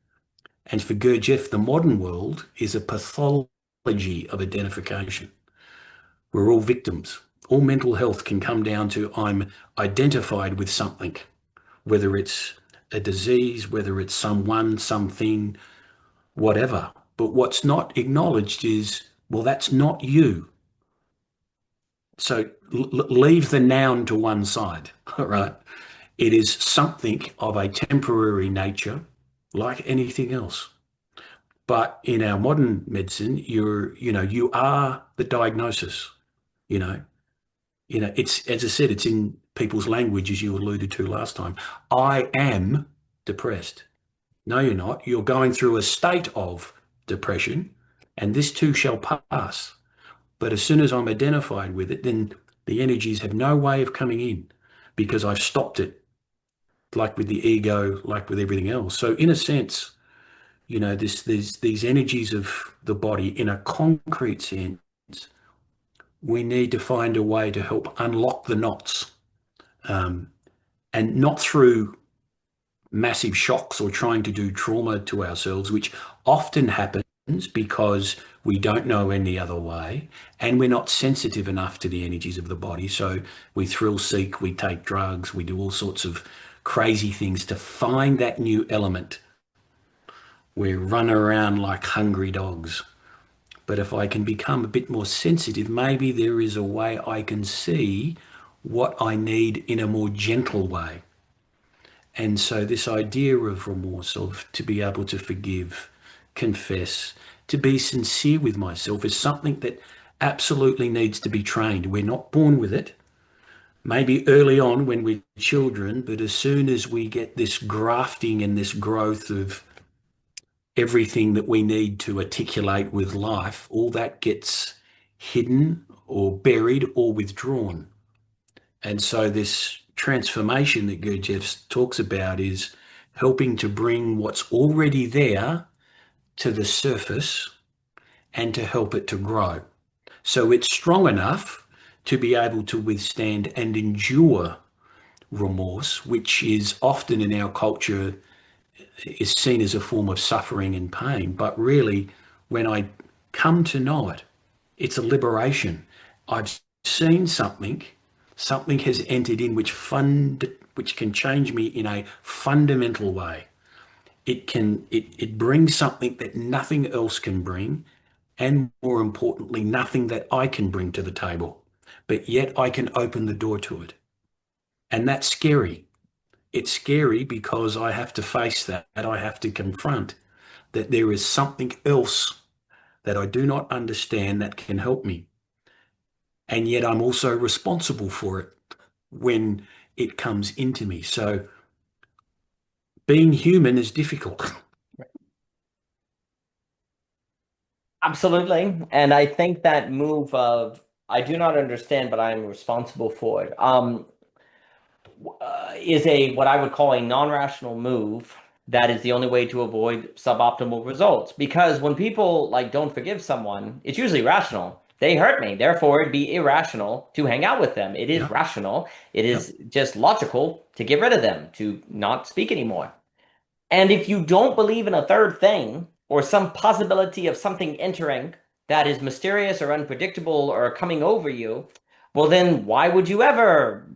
And for Gurdjieff, the modern world is a pathology of identification. We're all victims. All mental health can come down to I'm identified with something, whether it's a disease, whether it's someone, something, whatever. But what's not acknowledged is, well, that's not you. So leave the noun to one side, right? It is something of a temporary nature, like anything else. But in our modern medicine, you are the diagnosis. You know, it's as I said, it's in people's language, as you alluded to last time. I am depressed. No, you're not. You're going through a state of depression, and this too shall pass. But as soon as I'm identified with it, then the energies have no way of coming in because I've stopped it, like with the ego, like with everything else. So, in a sense, these energies of the body in a concrete sense. We need to find a way to help unlock the knots, um, and not through massive shocks or trying to do trauma to ourselves, which often happens because we don't know any other way and we're not sensitive enough to the energies of the body. So we thrill seek, we take drugs, we do all sorts of crazy things to find that new element. We run around like hungry dogs. But if I can become a bit more sensitive, maybe there is a way I can see what I need in a more gentle way. And so this idea of remorse, of to be able to forgive, confess, to be sincere with myself is something that absolutely needs to be trained. We're not born with it. Maybe early on when we're children, but as soon as we get this grafting and this growth of everything that we need to articulate with life, all that gets hidden or buried or withdrawn. And so this transformation that Gurdjieff talks about is helping to bring what's already there to the surface and to help it to grow. So it's strong enough to be able to withstand and endure remorse, which is often in our culture is seen as a form of suffering and pain. But really, when I come to know it, it's a liberation. I've seen something has entered in which can change me in a fundamental way. It brings something that nothing else can bring, and more importantly, nothing that I can bring to the table. But yet I can open the door to it. And that's scary. It's scary because I have to face that, I have to confront that there is something else that I do not understand that can help me. And yet I'm also responsible for it when it comes into me. So being human is difficult. Absolutely. And I think that move of I do not understand, but I am responsible for it, is a what I would call a non-rational move that is the only way to avoid suboptimal results. Because when people like don't forgive someone, it's usually rational. They hurt me, therefore it'd be irrational to hang out with them. It is Yeah, rational. It yeah. is just logical to get rid of them, to not speak anymore. And if you don't believe in a third thing or some possibility of something entering that is mysterious or unpredictable or coming over you, well, then why would you ever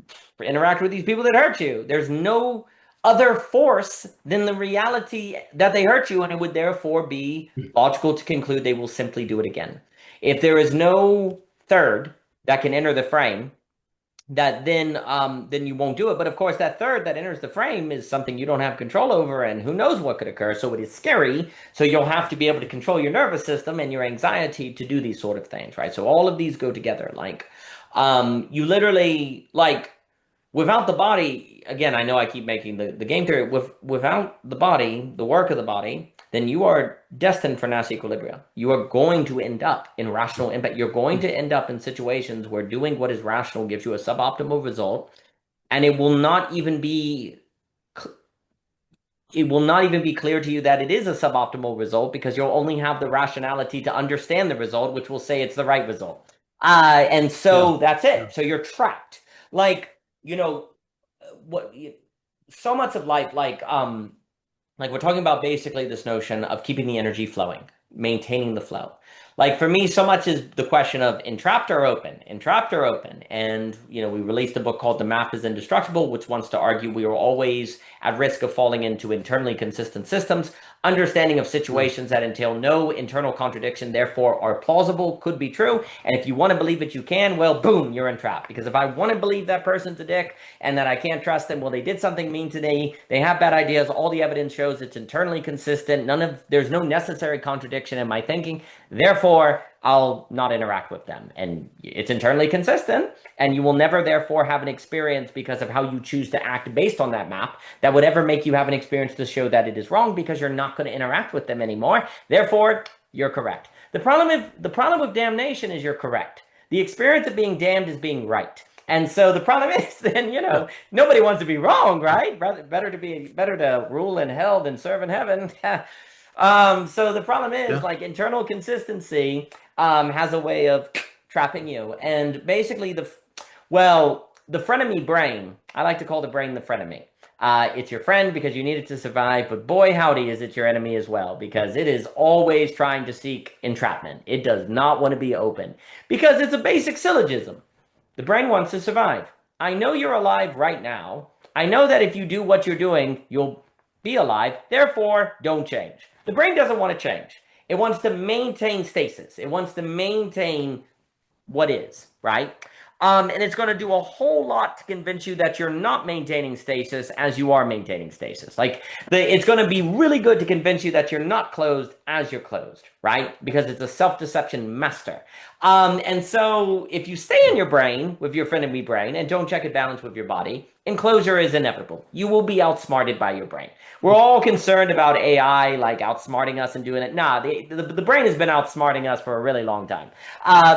interact with these people that hurt you? There's no other force than the reality that they hurt you, and it would therefore be logical to conclude they will simply do it again. If there is no third that can enter the frame, that then you won't do it. But of course, that third that enters the frame is something you don't have control over, and who knows what could occur. So it is scary. So you'll have to be able to control your nervous system and your anxiety to do these sort of things, right? So all of these go together. Like, you literally like without the body, again, I know I keep making the game theory, without the body, the work of the body, then you are destined for nasty equilibria. You are going to end up in rational impact. You're going to end up in situations where doing what is rational gives you a suboptimal result, and it will not even be clear to you that it is a suboptimal result because you'll only have the rationality to understand the result, which will say it's the right result. And Yeah, so that's yeah. it. So you're trapped. Like, what so much of life, like we're talking about basically this notion of keeping the energy flowing, maintaining the flow. Like for me, so much is the question of entrapped or open, entrapped or open. And, we released a book called The Map is Indestructible, which wants to argue we are always at risk of falling into internally consistent systems, understanding of Mm. situations that entail no internal contradiction, therefore are plausible, could be true. And if you want to believe it, you can, well, boom, you're entrapped. Because if I want to believe that person's a dick and that I can't trust them, well, they did something mean to me, they have bad ideas, all the evidence shows it's internally consistent, there's no necessary contradiction in my thinking, therefore I'll not interact with them. And it's internally consistent, and you will never therefore have an experience because of how you choose to act based on that map that would ever make you have an experience to show that it is wrong because you're not going to interact with them anymore. Therefore, you're correct. The problem with damnation is you're correct. The experience of being damned is being right. And so the problem is then, Yeah, nobody wants to be wrong, yeah. right? Better to rule in hell than serve in heaven. So the problem is Yeah. like internal consistency has a way of trapping you. And basically the frenemy brain, I like to call the brain the frenemy. It's your friend because you need it to survive, but boy howdy is it your enemy as well because it is always trying to seek entrapment. It does not want to be open because it's a basic syllogism. The brain wants to survive. I know you're alive right now. I know that if you do what you're doing, you'll be alive. Therefore, don't change. The brain doesn't want to change. It wants to maintain stasis. It wants to maintain what is, right? And it's going to do a whole lot to convince you that you're not maintaining stasis as you are maintaining stasis. It's going to be really good to convince you that you're not closed as you're closed, right? Because it's a self-deception master. And so if you stay in your brain with your friend and me brain and don't check it balance with your body, enclosure is inevitable. You will be outsmarted by your brain. We're all concerned about AI like outsmarting us and doing it. Nah, the brain has been outsmarting us for a really long time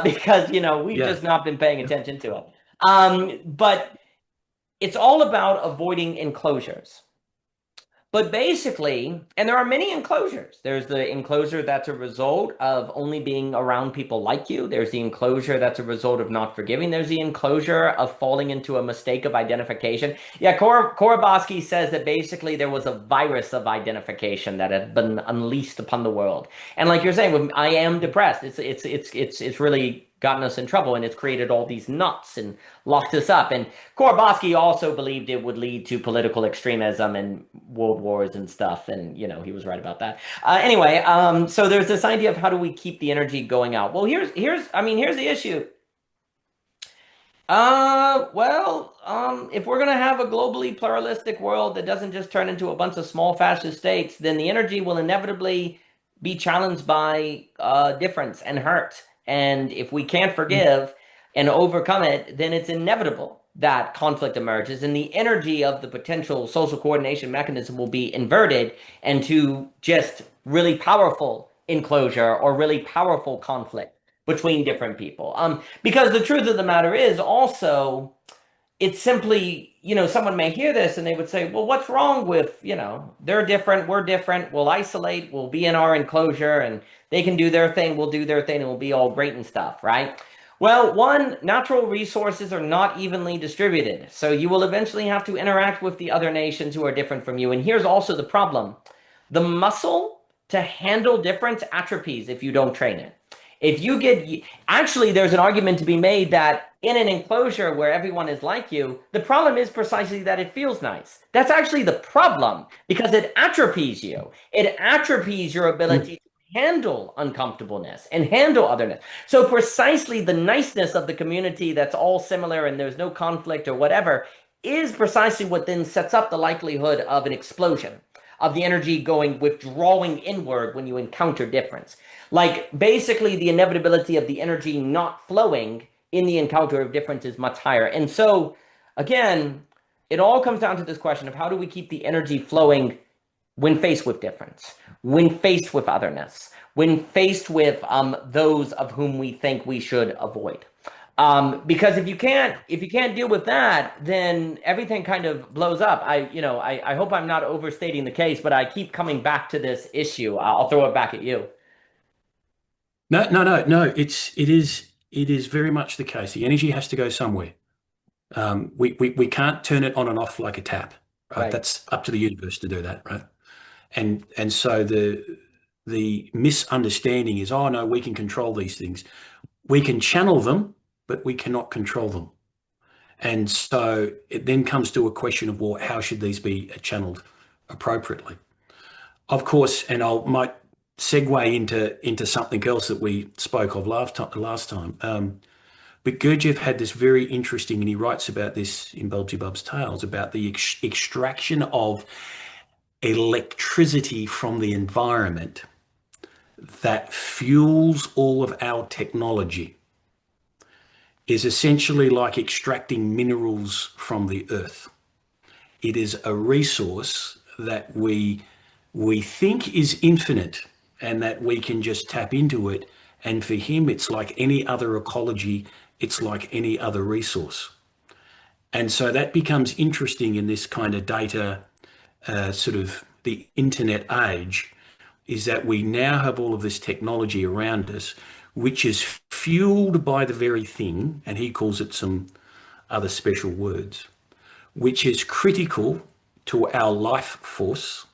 because we've Yeah. just not been paying Yeah. attention to it. But it's all about avoiding enclosures. But basically, and there are many enclosures. There's the enclosure that's a result of only being around people like you. There's the enclosure that's a result of not forgiving. There's the enclosure of falling into a mistake of identification. Yeah, Korobowski says that basically there was a virus of identification that had been unleashed upon the world. And like you're saying, when I am depressed, it's really gotten us in trouble and it's created all these knots and locked us up. And Korobowski also believed it would lead to political extremism and world wars and stuff. And, he was right about that. Anyway, so there's this idea of how do we keep the energy going out? Well, here's the issue. If we're gonna have a globally pluralistic world that doesn't just turn into a bunch of small fascist states, then the energy will inevitably be challenged by difference and hurt. And if we can't forgive and overcome it, then it's inevitable that conflict emerges, and the energy of the potential social coordination mechanism will be inverted into just really powerful enclosure or really powerful conflict between different people. Because the truth of the matter is also, it's simply, someone may hear this and they would say, well, what's wrong with, they're different, we're different, we'll isolate, we'll be in our enclosure and they can do their thing, we'll do their thing, and we'll be all great and stuff, right? Well, one, natural resources are not evenly distributed. So you will eventually have to interact with the other nations who are different from you. And here's also the problem. The muscle to handle difference atrophies if you don't train it. If you get, actually, there's an argument to be made that in an enclosure where everyone is like you, the problem is precisely that it feels nice. That's actually the problem because it atrophies you. It atrophies your Mm. ability to handle uncomfortableness and handle otherness. So precisely the niceness of the community that's all similar and there's no conflict or whatever is precisely what then sets up the likelihood of an explosion of the energy withdrawing inward when you encounter difference. Like basically the inevitability of the energy not flowing in the encounter of difference is much higher. And so again, it all comes down to this question of how do we keep the energy flowing when faced with difference, when faced with otherness, when faced with those of whom we think we should avoid. Because if you can't deal with that, then everything kind of blows up. I hope I'm not overstating the case, but I keep coming back to this issue. I'll throw it back at you. No, no, no, no. It is very much the case. The energy has to go somewhere. We can't turn it on and off like a tap, right? Right. That's up to the universe to do that, right? And so the misunderstanding is, oh no, we can control these things. We can channel them, but we cannot control them. And so it then comes to a question of, well, how should these be channeled appropriately? Of course, and I might segue into something else that we spoke of last time. But Gurdjieff had this very interesting, and he writes about this in Beelzebub's Tales, about the extraction of electricity from the environment that fuels all of our technology is essentially like extracting minerals from the earth. It is a resource that we think is infinite and that we can just tap into it. And for him, it's like any other ecology, it's like any other resource. And so that becomes interesting in this kind of data, sort of the internet age, is that we now have all of this technology around us, which is fueled by the very thing, and he calls it some other special words, which is critical to our life force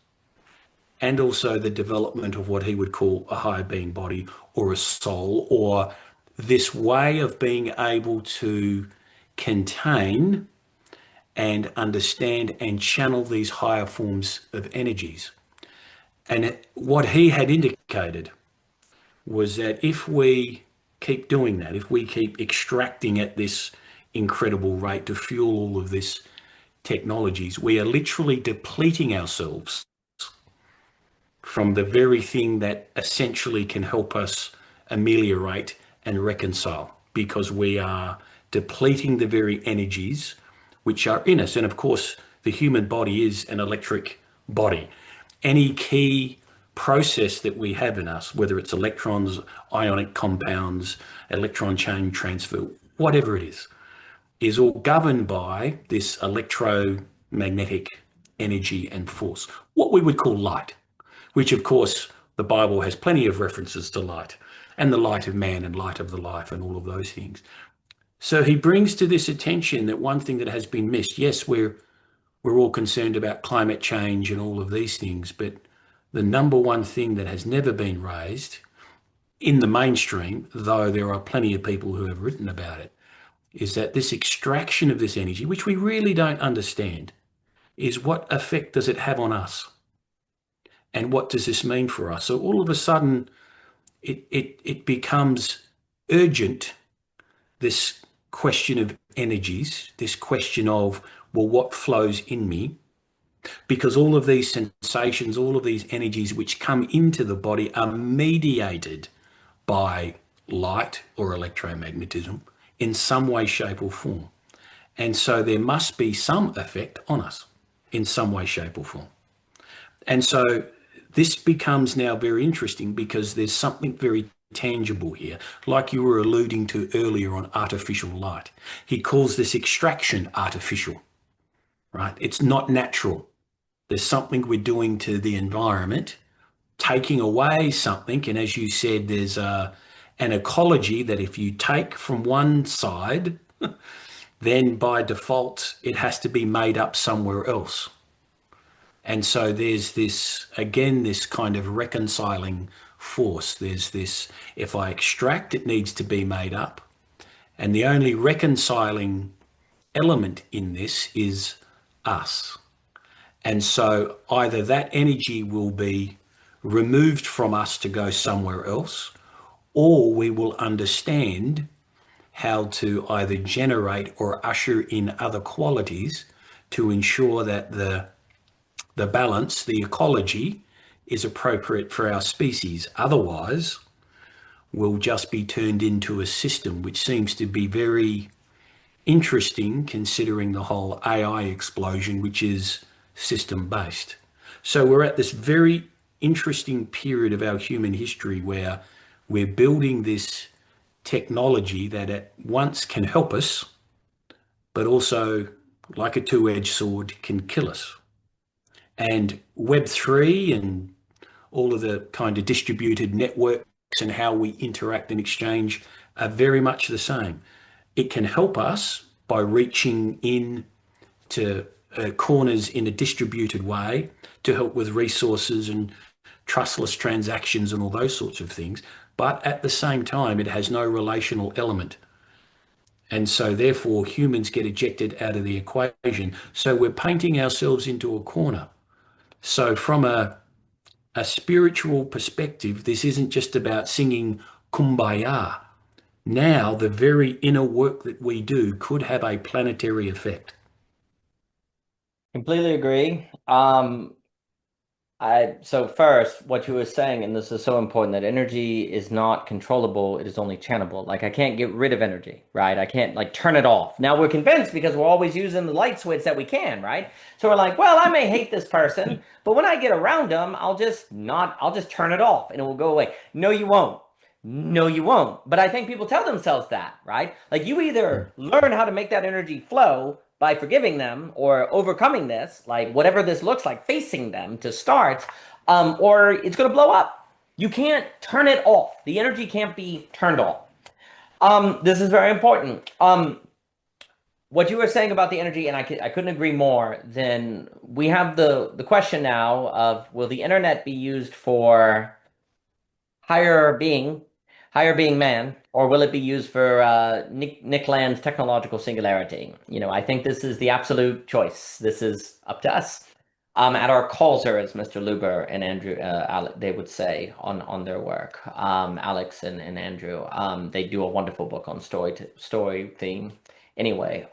and also the development of what he would call a higher being body or a soul, or this way of being able to contain and understand and channel these higher forms of energies. And what he had indicated was that if we keep doing that, if we keep extracting at this incredible rate to fuel all of this technologies, we are literally depleting ourselves from the very thing that essentially can help us ameliorate and reconcile, because we are depleting the very energies which are in us. And of course, the human body is an electric body. Any key process that we have in us, whether it's electrons, ionic compounds, electron chain transfer, whatever it is all governed by this electromagnetic energy and force, what we would call light, which of course the Bible has plenty of references to light and the light of man and light of the life and all of those things. So he brings to this attention that one thing that has been missed, yes, we're all concerned about climate change and all of these things, but the number one thing that has never been raised in the mainstream, though there are plenty of people who have written about it, is that this extraction of this energy, which we really don't understand, is what effect does it have on us? And what does this mean for us? So all of a sudden, it becomes urgent, this question of energies, this question of, well, what flows in me? Because all of these sensations, all of these energies which come into the body are mediated by light or electromagnetism in some way, shape, or form. And so there must be some effect on us in some way, shape, or form. And so this becomes now very interesting because there's something very tangible here, like you were alluding to earlier on artificial light. He calls this extraction artificial, right? It's not natural. There's something we're doing to the environment, taking away something. And as you said, there's an ecology that if you take from one side, then by default, it has to be made up somewhere else. And so there's this, again, this kind of reconciling force. There's this, if I extract, it needs to be made up. And the only reconciling element in this is us. And so either that energy will be removed from us to go somewhere else, or we will understand how to either generate or usher in other qualities to ensure that the balance, the ecology, is appropriate for our species. Otherwise, we'll just be turned into a system, which seems to be very interesting considering the whole AI explosion, which is system-based. So we're at this very interesting period of our human history where we're building this technology that at once can help us, but also, like a two-edged sword, can kill us. And Web3 and all of the kind of distributed networks and how we interact and exchange are very much the same. It can help us by reaching in to corners in a distributed way to help with resources and trustless transactions and all those sorts of things. But at the same time, it has no relational element. And so therefore humans get ejected out of the equation. So we're painting ourselves into a corner. So from a spiritual perspective, this isn't just about singing Kumbaya. Now, the very inner work that we do could have a planetary effect. Completely agree. So first, what you were saying, and this is so important, that energy is not controllable, it is only channelable. Like I can't get rid of energy, right? I can't like turn it off. Now we're convinced because we're always using the light switch that we can, right? So we're like, well, I may hate this person, but when I get around them, I'll just turn it off and it will go away. No, you won't. No, you won't. But I think people tell themselves that, right? Like you either learn how to make that energy flow by forgiving them or overcoming this, like whatever this looks like, facing them to start, or it's going to blow up. You can't turn it off. The energy can't be turned off. This is very important. What you were saying about the energy, and I couldn't agree more. Then we have the question now of, will the internet be used for higher being, higher being man, or will it be used for Nick Land's technological singularity? I think this is the absolute choice. This is up to us. At our calls, as Mr. Luber and Andrew, they would say on their work, Alex and Andrew, they do a wonderful book on story theme. Anyway,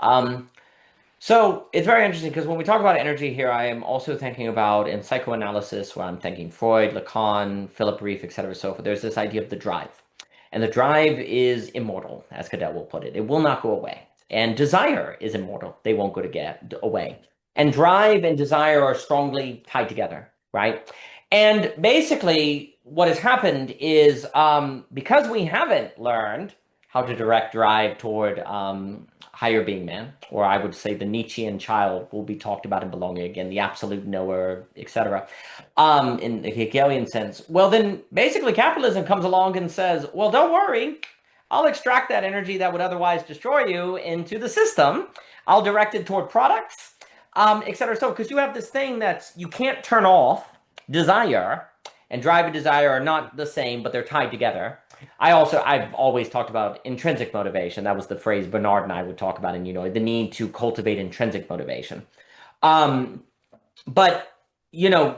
so it's very interesting because when we talk about energy here, I am also thinking about in psychoanalysis, where I'm thinking Freud, Lacan, Philip Reeve, etc. So forth. There's this idea of the drive. And the drive is immortal, as Cadet will put it. It will not go away. And desire is immortal. They won't go to get away. And drive and desire are strongly tied together, right? And basically, what has happened is because we haven't learned how to direct drive toward higher being man, or I would say the Nietzschean child will be talked about in Belonging again, the absolute knower, etc. In the Hegelian sense. Well, then basically capitalism comes along and says, well, don't worry, I'll extract that energy that would otherwise destroy you into the system. I'll direct it toward products, etc. So, because you have this thing that's, you can't turn off. Desire and drive and desire are not the same, but they're tied together. I've always talked about intrinsic motivation. That was the phrase Bernard and I would talk about, and the need to cultivate intrinsic motivation. But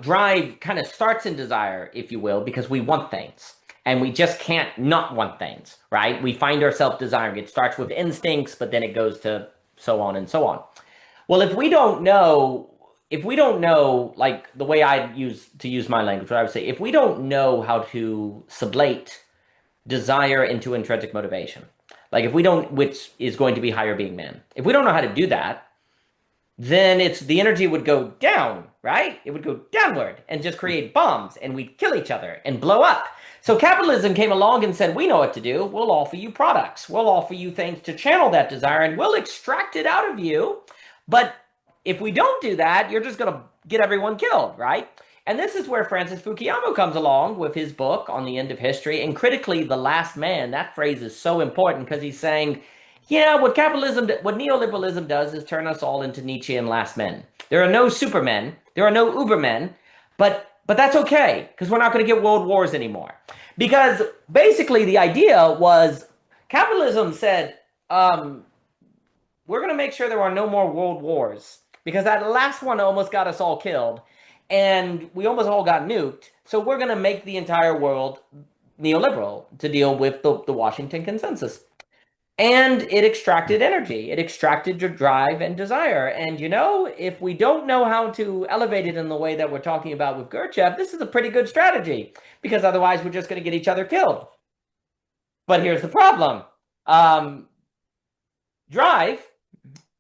drive kind of starts in desire, if you will, because we want things, and we just can't not want things, right? We find ourselves desiring. It starts with instincts, but then it goes to so on and so on. Well, if we don't know, like the way I use my language, what I would say, if we don't know how to sublate desire into intrinsic motivation, like if we don't, which is going to be higher being man, if we don't know how to do that, then the energy would go down, right? It would go downward and just create bombs, and we'd kill each other and blow up. So capitalism came along and said, we know what to do. We'll offer you products. We'll offer you things to channel that desire, and we'll extract it out of you. But if we don't do that, you're just going to get everyone killed, right? And this is where Francis Fukuyama comes along with his book on the end of history, and critically, The Last Man. That phrase is so important because he's saying, yeah, what neoliberalism does is turn us all into Nietzschean last men. There are no supermen, there are no ubermen, but that's okay, because we're not going to get world wars anymore. Because basically the idea was, capitalism said, we're going to make sure there are no more world wars, because that last one almost got us all killed. And we almost all got nuked. So we're going to make the entire world neoliberal to deal with the Washington Consensus. And it extracted energy. It extracted your drive and desire. And if we don't know how to elevate it in the way that we're talking about with Gurdjieff, this is a pretty good strategy, because otherwise we're just going to get each other killed. But here's the problem. Drive,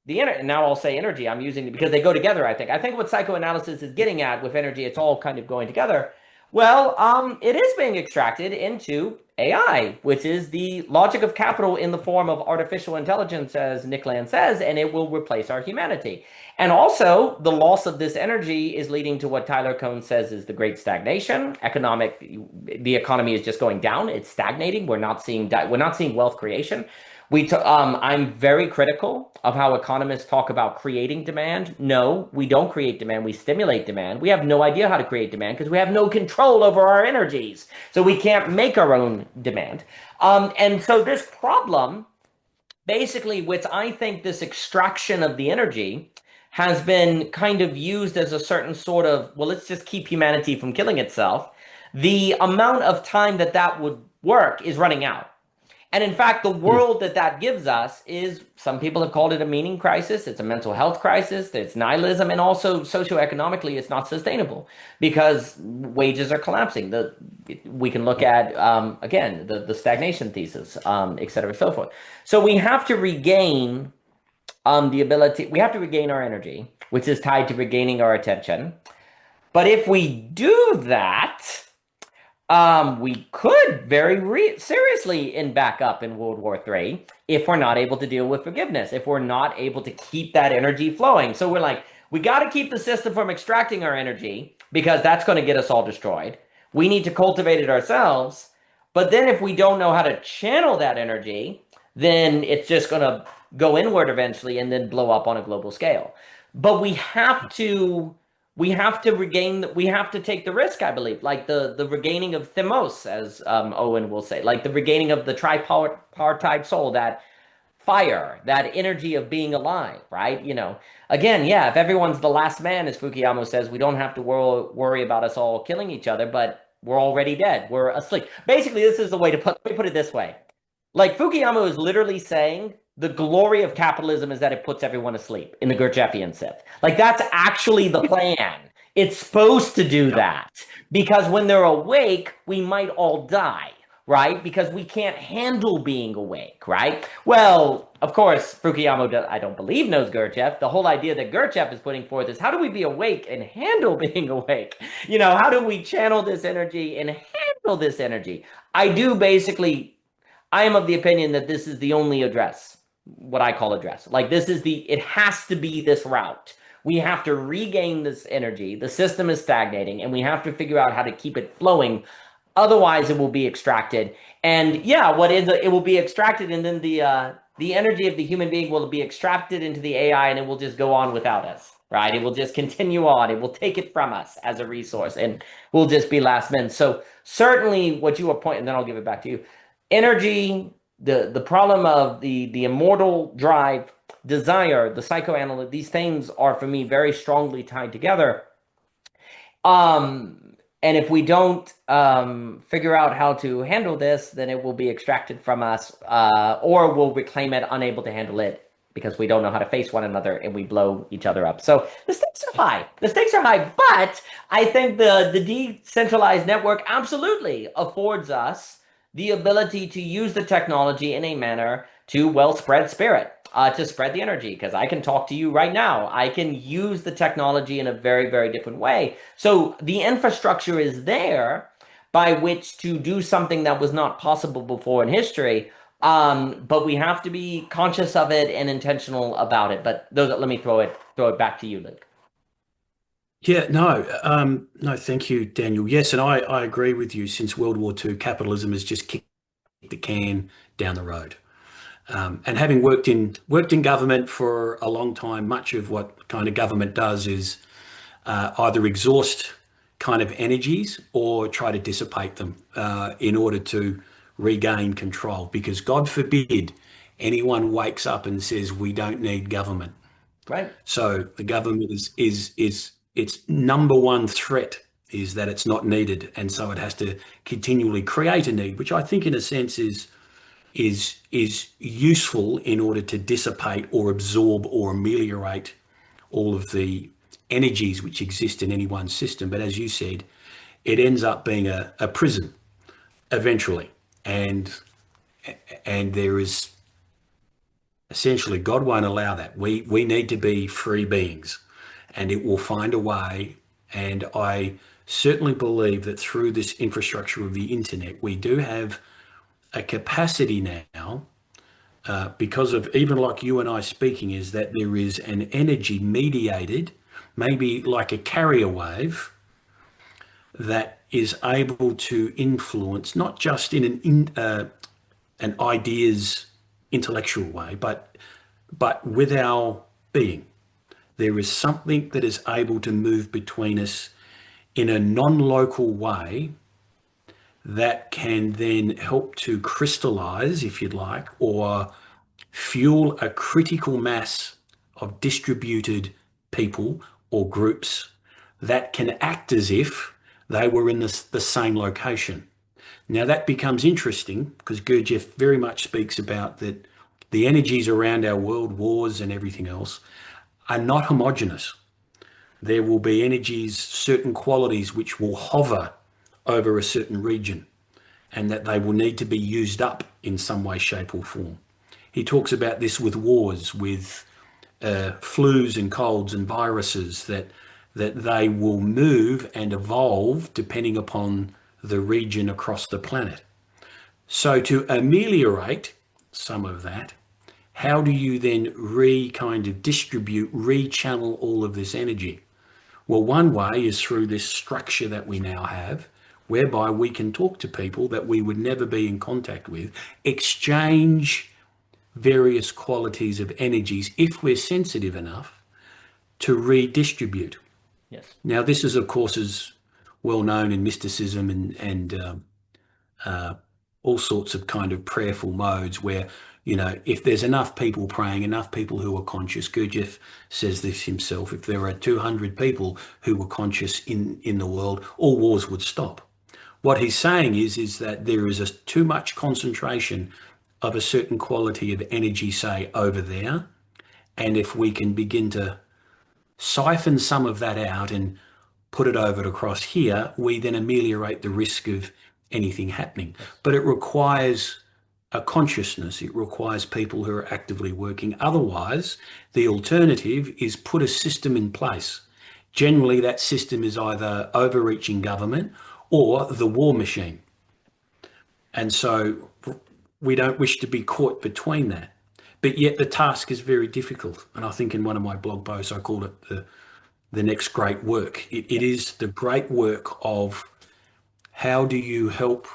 and now I'll say energy, I'm using it because they go together, I think. I think what psychoanalysis is getting at with energy, it's all kind of going together. Well, it is being extracted into AI, which is the logic of capital in the form of artificial intelligence, as Nick Land says, and it will replace our humanity. And also, the loss of this energy is leading to what Tyler Cohn says is the great stagnation. The economy is just going down. It's stagnating. We're not seeing wealth creation. I'm very critical of how economists talk about creating demand. No, we don't create demand. We stimulate demand. We have no idea how to create demand because we have no control over our energies. So we can't make our own demand. And so this problem, basically, which I think this extraction of the energy has been kind of used as a certain sort of, well, let's just keep humanity from killing itself. The amount of time that would work is running out. And in fact, the world that gives us is, some people have called it a meaning crisis. It's a mental health crisis. It's nihilism. And also socioeconomically, it's not sustainable because wages are collapsing. We can look at, again, the stagnation thesis, et cetera, so forth. So we have to regain we have to regain our energy, which is tied to regaining our attention. But if we do that, we could very seriously end back up in World War III if we're not able to deal with forgiveness, if we're not able to keep that energy flowing. So we're like, We got to keep the system from extracting our energy because that's going to get us all destroyed. We need to cultivate it ourselves. But then if we don't know how to channel that energy, then it's just going to go inward eventually and then blow up on a global scale. But we have to take the risk, I believe, like the regaining of themos, as Owen will say, like the regaining of the tripartite soul, that fire, that energy of being alive, right? Again, yeah, if everyone's the last man, as Fukuyama says, we don't have to worry about us all killing each other, but we're already dead. We're asleep. Basically, this is the way to let me put it this way. Like Fukuyama is literally saying the glory of capitalism is that it puts everyone asleep in the Gurdjieffian sense. Like that's actually the plan. It's supposed to do that because when they're awake, we might all die, right? Because we can't handle being awake, right? Well, of course, Fukuyama, I don't believe, knows Gurdjieff. The whole idea that Gurdjieff is putting forth is how do we be awake and handle being awake? How do we channel this energy and handle this energy? I am of the opinion that this is the only address, what I call address. Like it has to be this route. We have to regain this energy. The system is stagnating and we have to figure out how to keep it flowing. Otherwise it will be extracted. And yeah, it will be extracted and then the energy of the human being will be extracted into the AI and it will just go on without us, right? It will just continue on. It will take it from us as a resource and we'll just be last men. So certainly what you were pointing, and then I'll give it back to you. Energy, the problem of the immortal drive, desire, the psychoanalytic, these things are for me very strongly tied together. And if we don't figure out how to handle this, then it will be extracted from us, or we'll reclaim it unable to handle it because we don't know how to face one another and we blow each other up. So the stakes are high. The stakes are high, but I think the decentralized network absolutely affords us the ability to use the technology in a manner to, well, spread spirit, to spread the energy. Because I can talk to you right now. I can use the technology in a very, very different way. So the infrastructure is there by which to do something that was not possible before in history. But we have to be conscious of it and intentional about it. But let me throw it back to you, Luke. Yeah, no, thank you, Daniel. Yes, and I agree with you. Since World War II, capitalism has just kicked the can down the road. And having worked in government for a long time, much of what kind of government does is either exhaust kind of energies or try to dissipate them in order to regain control. Because God forbid anyone wakes up and says we don't need government. Right. So the government is its number one threat is that it's not needed, and so it has to continually create a need, which I think in a sense is useful in order to dissipate or absorb or ameliorate all of the energies which exist in any one system. But as you said, it ends up being a prison eventually, and there is essentially God won't allow that. We need to be free beings, and it will find a way. And I certainly believe that through this infrastructure of the internet, we do have a capacity now, because of even like you and I speaking, is that there is an energy mediated, maybe like a carrier wave, that is able to influence not just in an ideas intellectual way, but with our being. There is something that is able to move between us in a non-local way that can then help to crystallize, if you'd like, or fuel a critical mass of distributed people or groups that can act as if they were in the same location. Now that becomes interesting because Gurdjieff very much speaks about that the energies around our world, wars and everything else, are not homogeneous. There will be energies, certain qualities which will hover over a certain region, and that they will need to be used up in some way, shape or form. He talks about this with wars, with flus and colds and viruses, that they will move and evolve depending upon the region across the planet. So to ameliorate some of that, How do you then kind of distribute, re-channel all of this energy? Well, one way is through this structure that we now have, whereby we can talk to people that we would never be in contact with, exchange various qualities of energies if we're sensitive enough to redistribute. Yes. Now, this is, of course, is well known in mysticism and all sorts of kind of prayerful modes where, if there's enough people praying, enough people who are conscious, Gurdjieff says this himself, if there are 200 people who were conscious in the world, all wars would stop. What he's saying is that there is too much concentration of a certain quality of energy, say, over there. And if we can begin to siphon some of that out and put it over across here, we then ameliorate the risk of anything happening. Yes. But it requires a consciousness. It requires people who are actively working. Otherwise, the alternative is put a system in place. Generally, that system is either overreaching government or the war machine. And so we don't wish to be caught between that. But yet the task is very difficult. And I think in one of my blog posts, I called it the next great work. It is the great work of how do you help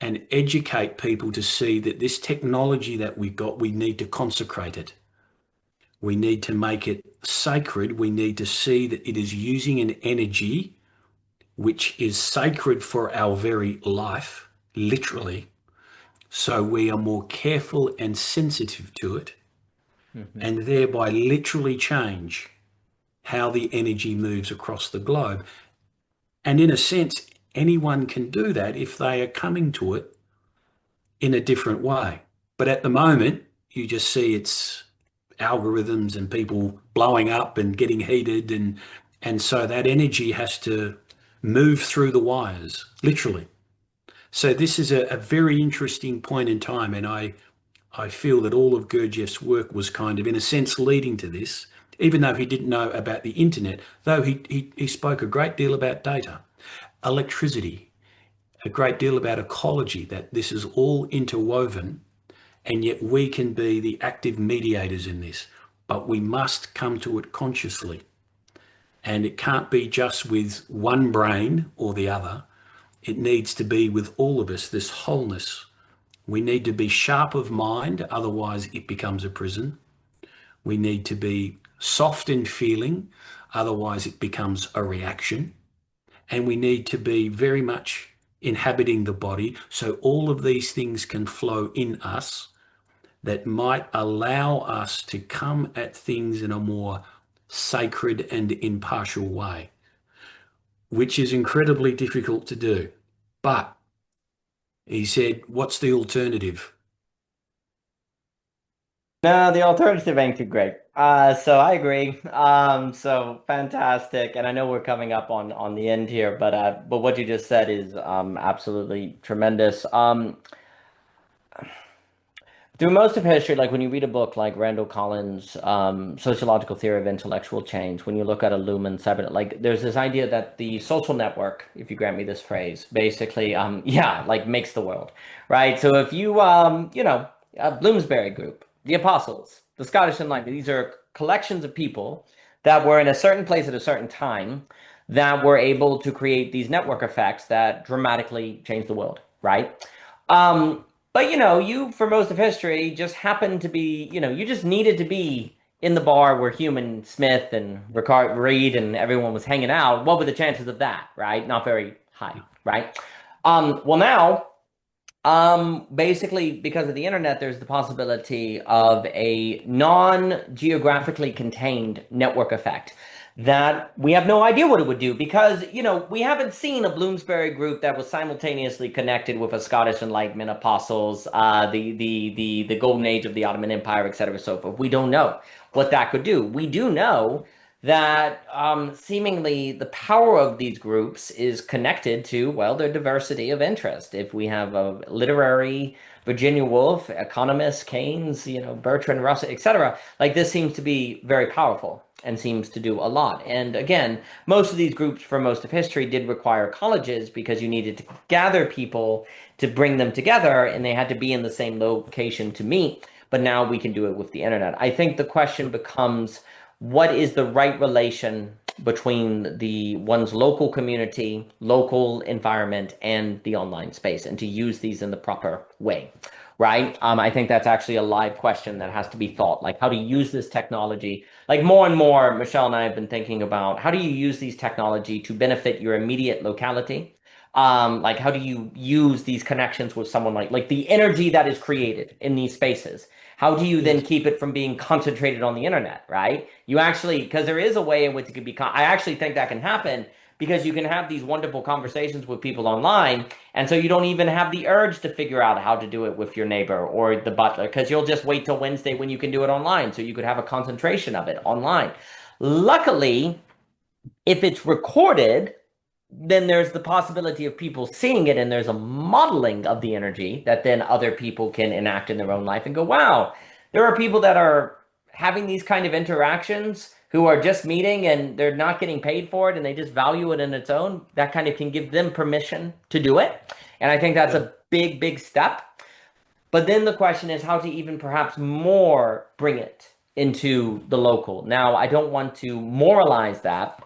and educate people to see that this technology that we've got, we need to consecrate it. We need to make it sacred. We need to see that it is using an energy which is sacred for our very life, literally. So we are more careful and sensitive to it, Hmm. and thereby literally change how the energy moves across the globe. And in a sense, anyone can do that if they are coming to it in a different way. But at the moment, you just see it's algorithms and people blowing up and getting heated, and so that energy has to move through the wires, literally. So this is a very interesting point in time, and I feel that all of Gurdjieff's work was kind of, in a sense, leading to this, even though he didn't know about the internet, though he spoke a great deal about data, electricity, a great deal about ecology, that this is all interwoven, and yet we can be the active mediators in this, but we must come to it consciously. And it can't be just with one brain or the other. It needs to be with all of us, this wholeness. We need to be sharp of mind, otherwise it becomes a prison. We need to be soft in feeling, otherwise it becomes a reaction. And we need to be very much inhabiting the body, so all of these things can flow in us that might allow us to come at things in a more sacred and impartial way, which is incredibly difficult to do. But he said, what's the alternative? No, the alternative ain't too great. So I agree. So fantastic. And I know we're coming up on the end here, but what you just said is absolutely tremendous. Through most of history, like when you read a book like Randall Collins' Sociological Theory of Intellectual Change, when you look at a lumen cybernet, like there's this idea that the social network, if you grant me this phrase, basically, yeah, like makes the world, right? So if you, Bloomsbury Group, the Apostles, the Scottish Enlightenment, these are collections of people that were in a certain place at a certain time that were able to create these network effects that dramatically change the world, right? But you for most of history just happened to be, you just needed to be in the bar where Human Smith and Ricard Reed and everyone was hanging out. What were the chances of that, right? Not very high, right? Well now, basically because of the internet, there's the possibility of a non-geographically contained network effect that we have no idea what it would do because we haven't seen a Bloomsbury group that was simultaneously connected with a Scottish Enlightenment apostles, the golden age of the Ottoman Empire, etc., so forth. We don't know what that could do. We do know that seemingly the power of these groups is connected to, well, their diversity of interest. If we have a literary Virginia Woolf, economists, Keynes, Bertrand Russell, etc., like this seems to be very powerful. and seems to do a lot. And again, most of these groups for most of history did require colleges because you needed to gather people to bring them together, and they had to be in the same location to meet. But now we can do it with the internet. I think the question becomes, what is the right relation between the one's local community, local environment, and the online space, and to use these in the proper way, right? I think that's actually a live question that has to be thought, like how to use this technology. Like more and more, Michelle and I have been thinking about how do you use these technology to benefit your immediate locality? Like how do you use these connections with someone like the energy that is created in these spaces? How do you then Yes. keep it from being concentrated on the internet, right? You actually, because there is a way in which it could be, I actually think that can happen because you can have these wonderful conversations with people online. And so you don't even have the urge to figure out how to do it with your neighbor or the butler because you'll just wait till Wednesday when you can do it online. So you could have a concentration of it online. Luckily, if it's recorded, then there's the possibility of people seeing it, and there's a modeling of the energy that then other people can enact in their own life and go, wow, there are people that are having these kind of interactions who are just meeting and they're not getting paid for it and they just value it in its own. That kind of can give them permission to do it. And I think that's Yeah. a big, big step. But then the question is how to even perhaps more bring it into the local. Now, I don't want to moralize that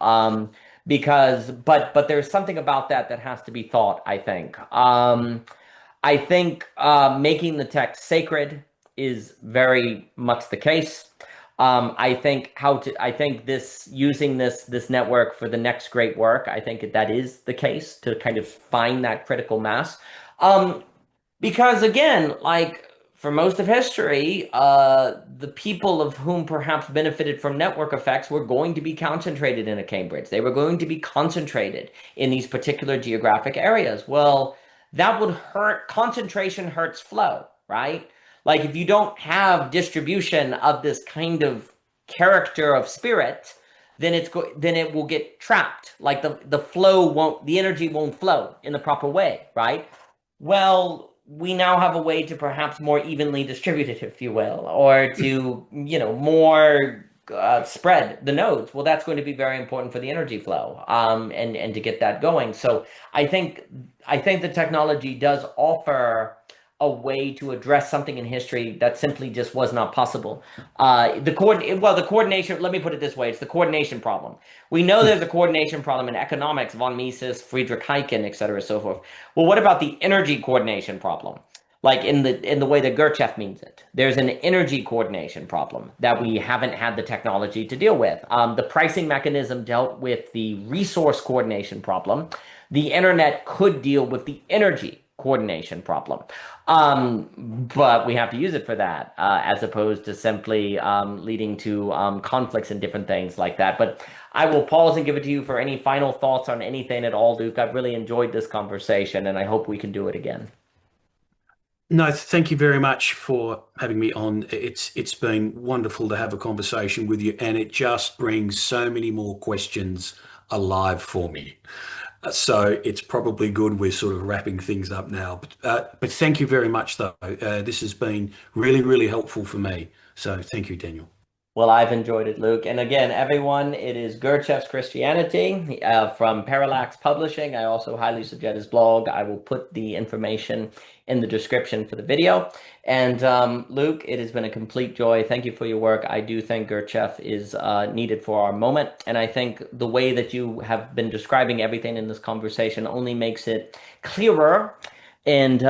because, but there's something about that that has to be thought, I think. I think making the text sacred is very much the case. I think this using this network for the next great work, I think that is the case to kind of find that critical mass. Um, because again, like for most of history, the people of whom perhaps benefited from network effects were going to be concentrated in a Cambridge. They were going to be concentrated in these particular geographic areas. Well, that would hurt. Concentration hurts flow, right? Like if you don't have distribution of this kind of character of spirit, then it will get trapped. Like the flow won't, the energy won't flow in the proper way, right? Well, we now have a way to perhaps more evenly distribute it, if you will, or to, more spread the nodes. Well, that's going to be very important for the energy flow, and to get that going. So I think the technology does offer a way to address something in history that simply just was not possible. The coordination. Let me put it this way: it's the coordination problem. We know there's a coordination problem in economics, von Mises, Friedrich Hayek, et cetera, so forth. Well, what about the energy coordination problem? Like in the way that Gurdjieff means it, there's an energy coordination problem that we haven't had the technology to deal with. The pricing mechanism dealt with the resource coordination problem. The internet could deal with the energy coordination problem. But we have to use it for that, as opposed to simply leading to conflicts and different things like that. But I will pause and give it to you for any final thoughts on anything at all, Luke. I've really enjoyed this conversation, and I hope we can do it again. No, thank you very much for having me on. It's been wonderful to have a conversation with you, and it just brings so many more questions alive for me. So it's probably good we're sort of wrapping things up now. But thank you very much, though. This has been really, really helpful for me. So thank you, Daniel. Well, I've enjoyed it, Luke. And again, everyone, it is Gurdjieff's Christianity from Parallax Publishing. I also highly suggest his blog. I will put the information in the description for the video. And Luke, it has been a complete joy. Thank you for your work. I do think Gurdjieff is needed for our moment. And I think the way that you have been describing everything in this conversation only makes it clearer and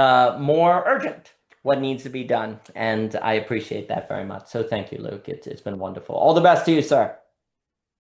more urgent what needs to be done. And I appreciate that very much. So thank you, Luke. It's been wonderful. All the best to you, sir.